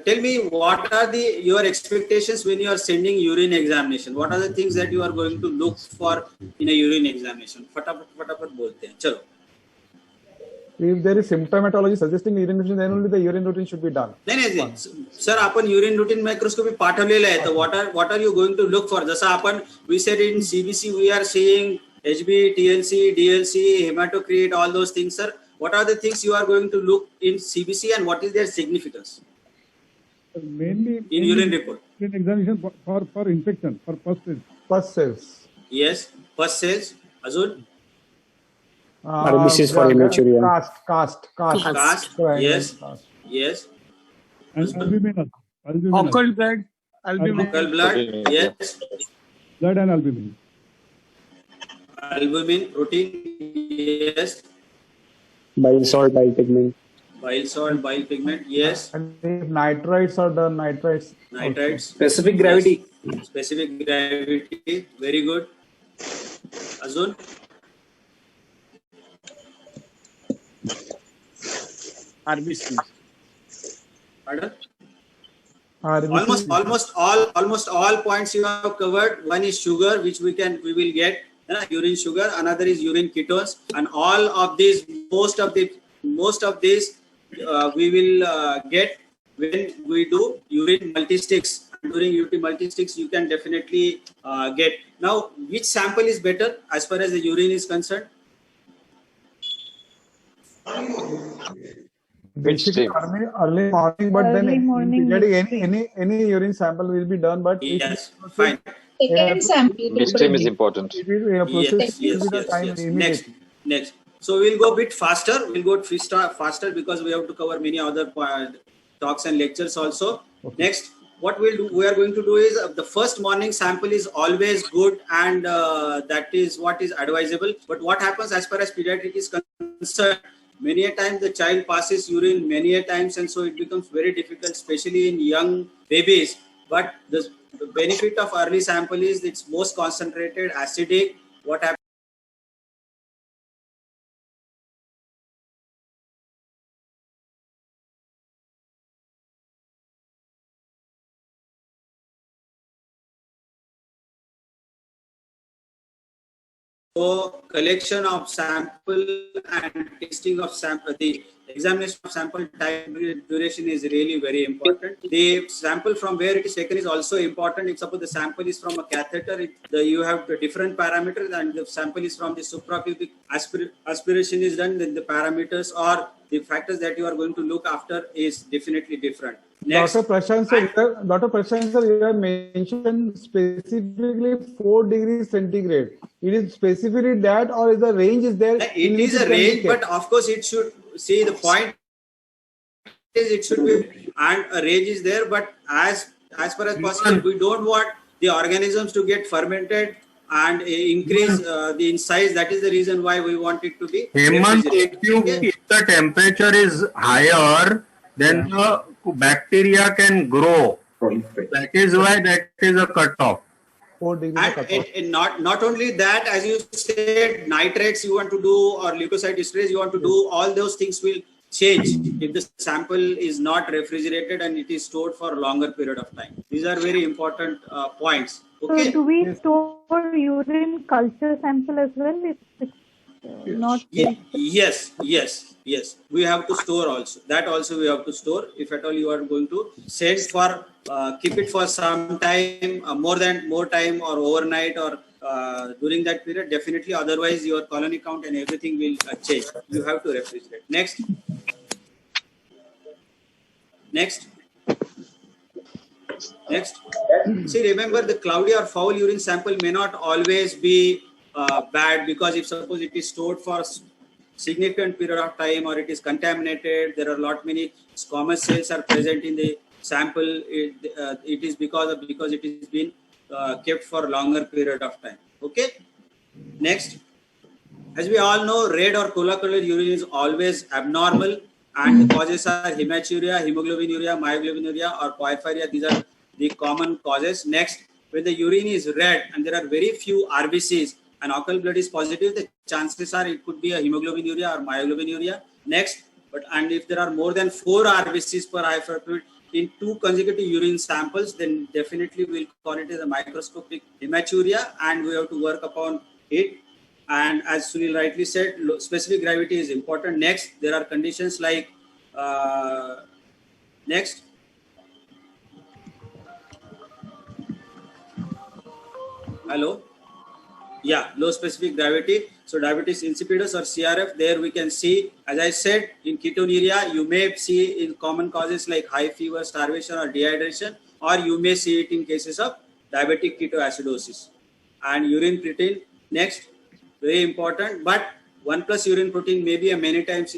tell me, what are your expectations when you are sending urine examination? What are the things that you are going to look for in a urine examination? फटाफट बोलते हैं. चलो. If there is symptomatology suggesting urination, then only the urine routine should be done. नाही sir, आपण urine routine microscopy पाठवलेलं आहे. तर what are you going to look for? जसं आपण we said in CBC we are seeing HB, TLC, DLC, hematocrit, all those things, sir. What are the things you are going to look in CBC and what is their significance? Mainly in urine report. Urine examination for infection, for pus cells. Yes, pus cells. Azul. RBCs for hematuria. Cast. Yes. And albumin. Occult blood. Occult blood. Yes. Blood and albumin. Albumin, protein. Yes. Bile salt, bile pigment. Bile salt, bile pigment. Yes. And if nitrites are done, nitrites. Specific gravity. Yes. Specific gravity. Very good. Azul. RBC. Pardon? RBC. Almost all points you have covered. One is sugar, which we will get urine sugar. Another is urine ketones, and all of these, most of these we will get when we do urine multisticks. During urine multisticks, you can definitely get. Now, which sample is better as far as the urine is concerned? Basically, early morning, but Early then morning any urine sample will be done. But yes, fine. Second sample. Which time is important? Next. So we'll go a bit faster. We'll go faster because we have to cover many other talks and lectures also. Okay. Next, what we are going to do is the first morning sample is always good, and that is what is advisable. But what happens as far as pediatric is concerned? Many a time the child passes urine many a times, and so it becomes very difficult, especially in young babies. But the benefit of early sample is it's most concentrated, acidic. What happens? collection of sample and testing of sample, the examination of sample time duration is really very important. The sample from where it is taken is also important. If suppose the sample is from a catheter, you have the different parameters, and the sample is from the suprapubic aspiration is done, then the parameters or the factors that you are going to look after is definitely different. Next. Dr. Prashant sir, you have mentioned specifically 4 degrees centigrade. It is specifically that, or is the range is there? It is a range, but of course it should, see, the point is it should be, and a range is there, but as far as possible, we don't want the organisms to get fermented and increase in size. That is the reason why we want it to be Hemant, if the temperature is higher, then the bacteria can grow. That is why that is a cutoff. 4 degrees. And not only that, as you said, nitrates you want to do, or leukocyte esterase you want to do, all those things will change if the sample is not refrigerated and it is stored for a longer period of time. These are very important points. Okay. So do we store urine culture sample as well? If it's not. Yes. We have to store also. That also we have to store. If at all you are going to send for, keep it for some time, more time, or overnight, or during that period, definitely. Otherwise, your colony count and everything will change. You have to refrigerate. Next. See, remember, the cloudy or foul urine sample may not always be bad, because if suppose it is stored for significant period of time, or it is contaminated, there are many squamous cells are present in the sample. It is because it is been kept for longer period of time. Okay. Next, as we all know, red or cola colored urine is always abnormal, and the causes are hematuria, hemoglobinuria, myoglobinuria, or porphyria. These are the common causes. Next, when the urine is red and there are very few RBCs and occult blood is positive, the chances are it could be a hemoglobinuria or myoglobinuria. Next, and if there are more than 4 RBCs per IFR fluid in 2 consecutive urine samples, then definitely we'll call it as a microscopic hematuria, and we have to work upon it. And as Sunil rightly said, specific gravity is important. Next, there are conditions like low specific gravity. So diabetes insipidus or CRF, there we can see, as I said, in ketonuria, you may see in common causes like high fever, starvation, or dehydration, or you may see it in cases of diabetic ketoacidosis. And urine protein, next, very important, but 1+ urine protein may be many times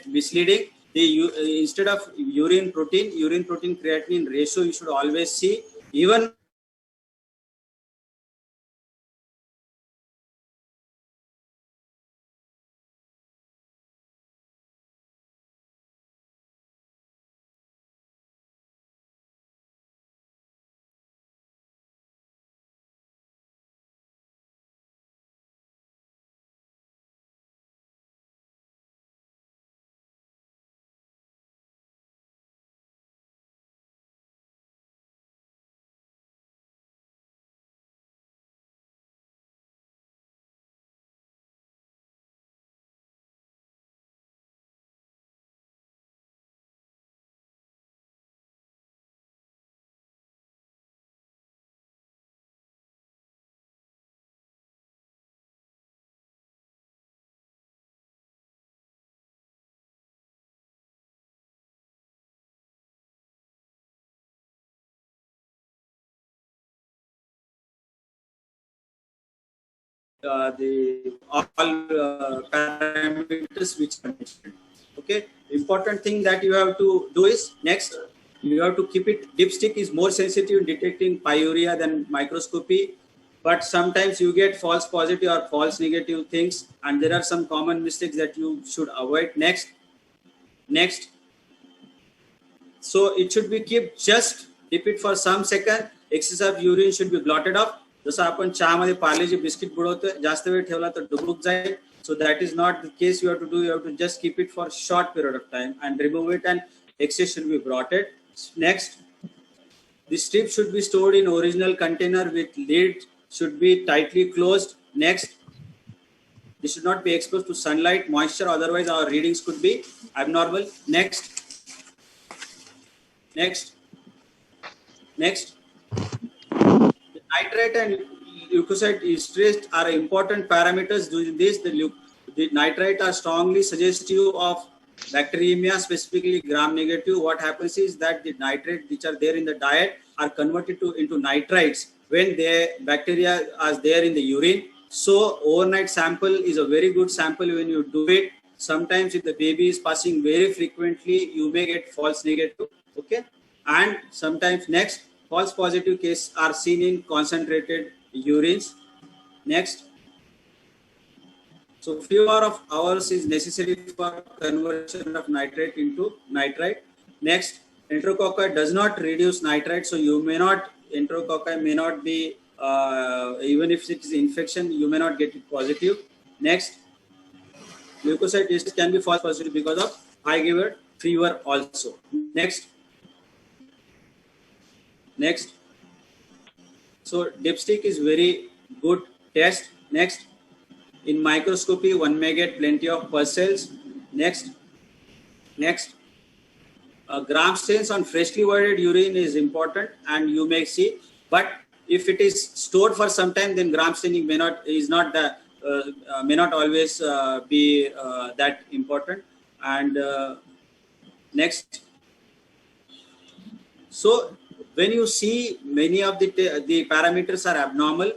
misleading. Instead of urine protein creatinine ratio, you should always see even all parameters which are mentioned. Okay. Important thing that you have to do is, next, you have to keep it. Dipstick is more sensitive in detecting pyuria than microscopy, but sometimes you get false positive or false negative things, and there are some common mistakes that you should avoid. Next. So it should be kept, just dip it for some second. Excess of urine should be blotted off. जसं आपण चहामध्ये Parle-G biscuit बुडवतोय, जास्त वेळ ठेवला तर डुबुक जाईल. So that is not the case. You have to do. You have to just keep it for a short period of time and remove it, and excess should be blotted. Next, the strip should be stored in original container with lid should be tightly closed. Next, They should not be exposed to sunlight, moisture, otherwise our readings could be abnormal. Next. The nitrate and leukocyte esterase are important parameters. During this, the nitrite are strongly suggestive of bacteremia, specifically gram-negative. What happens is that the nitrate which are there in the diet are converted into nitrites when the bacteria are there in the urine. So overnight sample is a very good sample when you do it. Sometimes if the baby is passing very frequently, you may get false negative. Okay. And sometimes next, false positive cases are seen in concentrated urines. Next. So few of hours is necessary for conversion of nitrate into nitrite. Next, enterococci does not reduce nitrite, so you may not, enterococci may not be, even if it is infection, you may not get it positive. Next, leukocyte esterase can be false positive because of high fever also. Next. So dipstick is very good test. Next. In microscopy, one may get plenty of pus cells. Next, gram stains on freshly voided urine is important, and you may see. But if it is stored for some time, then gram staining may not always be that important. And next, so when you see many of the parameters are abnormal,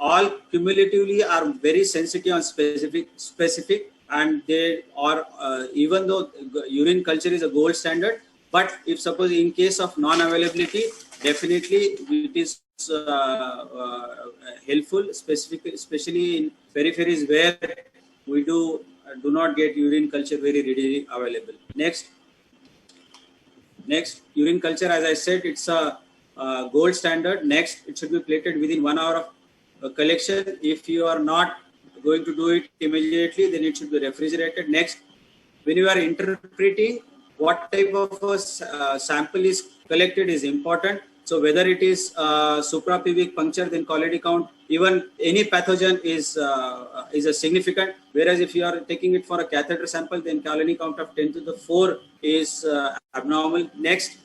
all cumulatively are very sensitive and specific, and they are even though urine culture is a gold standard, but if suppose in case of non-availability, definitely it is helpful, especially in peripheries where we do not get urine culture very readily available. Next, urine culture, as I said, it's a gold standard. Next, it should be plated within 1 hour of collection. If you are not going to do it immediately, then it should be refrigerated. Next, when you are interpreting what type of a sample is collected is important. So whether it is suprapubic puncture, then colony count, even any pathogen is a significant. Whereas if you are taking it for a catheter sample, then colony count of 10 to the 4 is abnormal. Next,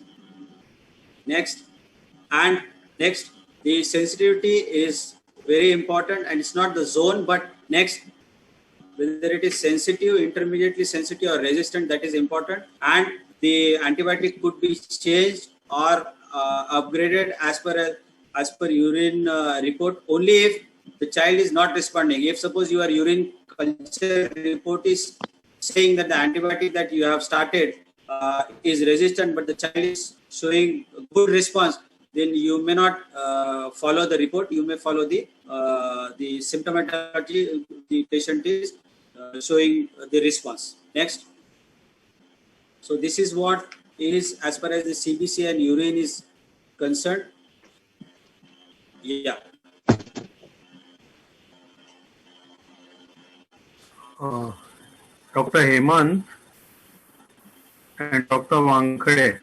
the sensitivity is very important, and it's not the zone, but next, whether it is sensitive, intermediately sensitive, or resistant, that is important. And the antibiotic could be changed or upgraded as per urine report only if the child is not responding. If suppose your urine culture report is saying that the antibiotic that you have started is resistant, but the child is showing good response, then you may not follow the report. You may follow the symptomatology. The patient is showing the response. Next. So this is what is as far as the CBC and urine is concerned. Yeah. Dr. Hemant and Dr. Wankhede.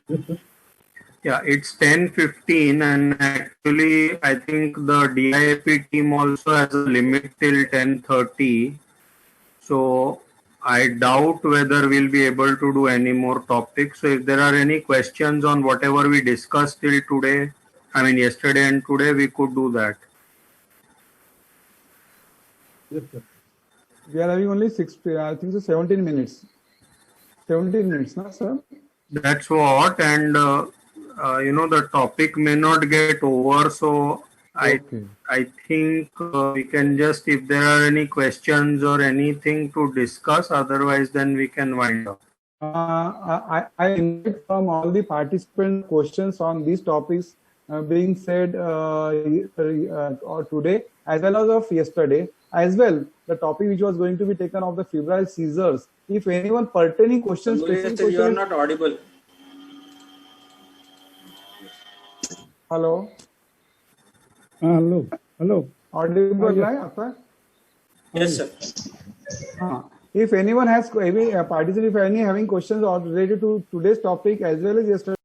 Yeah, it's 10:15, and actually I think the DIAP team also has a limit till 10:30. So I doubt whether we'll be able to do any more topics. So if there are any questions on whatever we discussed till today, I mean yesterday and today, we could do that. Yes, sir. We are having only 17 minutes. 17 minutes, no, sir? That's what, and the topic may not get over, so Okay. I think we can just, if there are any questions or anything to discuss, otherwise then we can wind up. I invite from all the participants questions on these topics being said or today as well as of yesterday. As well, the topic which was going to be taken of the febrile seizures. If anyone pertaining questions, You are not audible. Hello. Hello. Audible, Yes. right? Yes, sir. If anyone has any participant, if any having questions or related to today's topic as well as yesterday.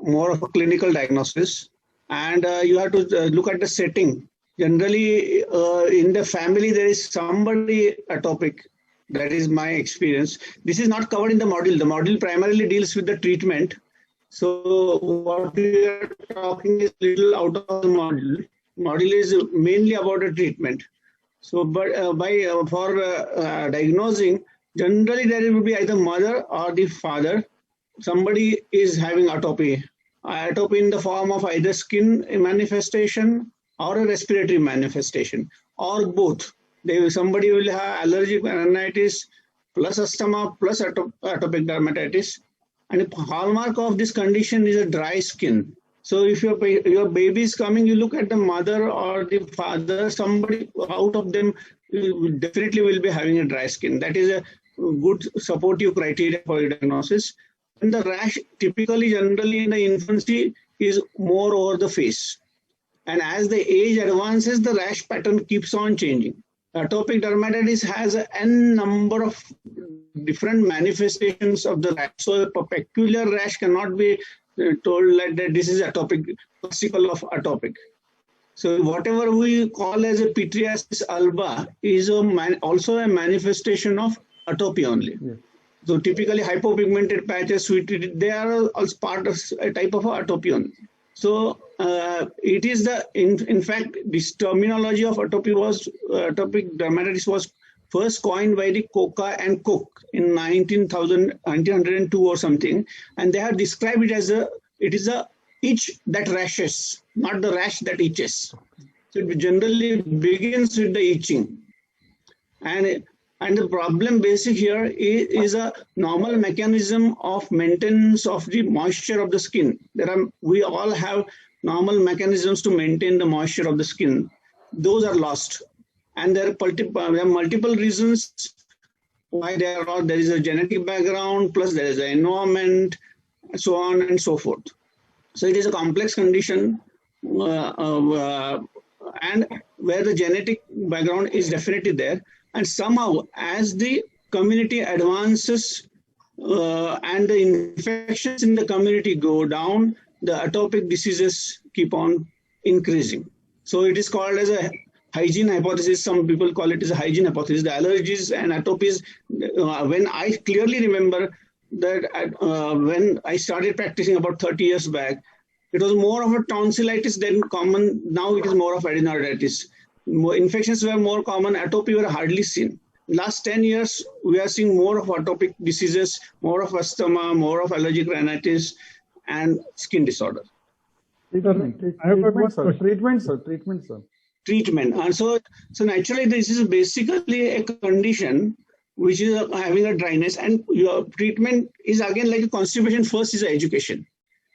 more of a clinical diagnosis, and you have to look at the setting. Generally, in the family, there is somebody atopic. That is my experience. This is not covered in the module. The module primarily deals with the treatment. So what we are talking is little out of the module. Module is mainly about the treatment. So, but for diagnosing, generally there will be either mother or the father. Somebody is having atopy. Atopy in the form of either skin manifestation or a respiratory manifestation, or both. Somebody will have allergic rhinitis plus asthma plus atopic dermatitis. And the hallmark of this condition is a dry skin. So if your baby is coming, you look at the mother or the father, somebody out of them definitely will be having a dry skin. That is a good supportive criteria for your diagnosis. And the rash typically, generally in the infancy, is more over the face. And as the age advances, the rash pattern keeps on changing. Atopic dermatitis has an n number of different manifestations of the rash. So a peculiar rash cannot be told like that this is atopic, classical of atopic. So whatever we call as a pityriasis alba is also a manifestation of atopy only. Yeah. So typically hypopigmented patches, they are also part of a type of atopy only. So it is in fact, this terminology of atopic dermatitis was first coined by the Koka and Cook in 1902 or something, and they have described it as it is a itch that rashes, not the rash that itches. So it generally begins with the itching, and the problem basic here is a normal mechanism of maintenance of the moisture of the skin. We all have normal mechanisms to maintain the moisture of the skin. Those are lost. And there are multiple reasons why there is a genetic background, plus there is an environment, so on and so forth. So it is a complex condition, and where the genetic background is definitely there. And somehow, as the community advances and the infections in the community go down, the atopic diseases keep on increasing. So it is called as a hygiene hypothesis. Some people call it as a hygiene hypothesis. The allergies and atopies, when I clearly remember that when I started practicing about 30 years back, it was more of a tonsillitis than common. Now it is more of adenoiditis. Infections were more common, atopy were hardly seen. Last 10 years, we are seeing more of atopic diseases, more of asthma, more of allergic rhinitis, and skin disorder. Treatment, sir. Treatment. And so naturally, this is basically a condition which is having a dryness, and your treatment is again like a constipation. First is education.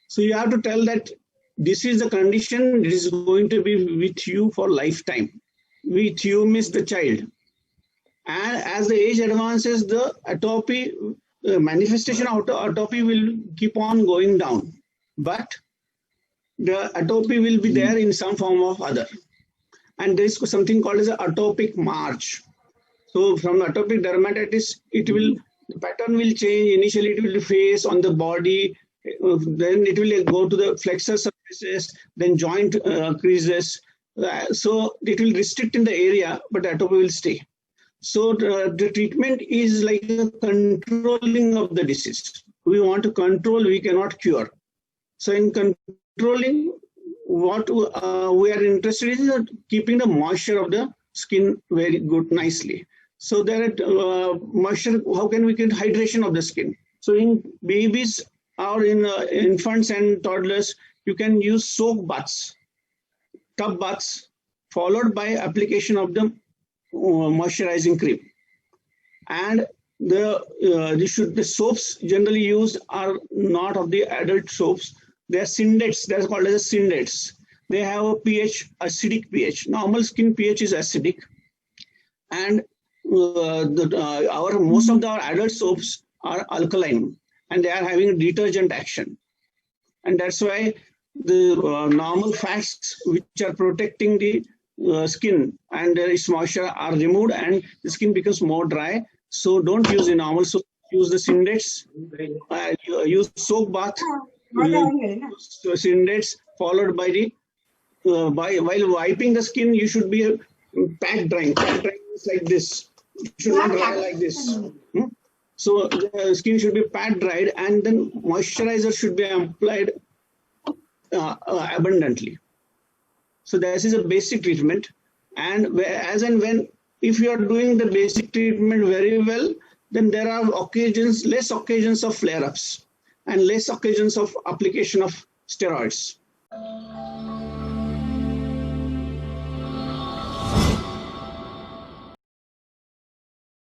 So you have to tell that this is the condition, it is going to be with you for lifetime. With you means the child. And as the age advances, the atopy, manifestation of atopy will keep on going down. But the atopy will be there in some form or other. And there is something called as an atopic march. So from atopic dermatitis, the pattern will change. Initially, it will face on the body, then it will go to the flexor surfaces, then joint creases. So it will restrict in the area, but atopy will stay. So the treatment is like a controlling of the disease. We want to control, we cannot cure. So in controlling, what we are interested in is keeping the moisture of the skin very good, nicely. So there are moisture, how can we get hydration of the skin? So in babies or in infants and toddlers, you can use soak baths, tub baths, followed by application of the moisturizing cream. And the soaps generally used are not of the adult soaps. They are syndates. They are called as syndates. They have a pH, acidic pH. Normal skin pH is acidic, and most of our adult soaps are alkaline, and they are having a detergent action. And that's why the normal fats which are protecting the skin and its moisture are removed, and the skin becomes more dry. So don't use the normal soap. Use the syndates. Use soap bath Syndates followed by the while wiping the skin, you should be pat drying. Pat drying is like this. You should not dry like this. So the skin should be pat dried, and then moisturizer should be applied abundantly. So this is a basic treatment, and as and when, if you are doing the basic treatment very well, then there are less occasions of flare-ups and less occasions of application of steroids.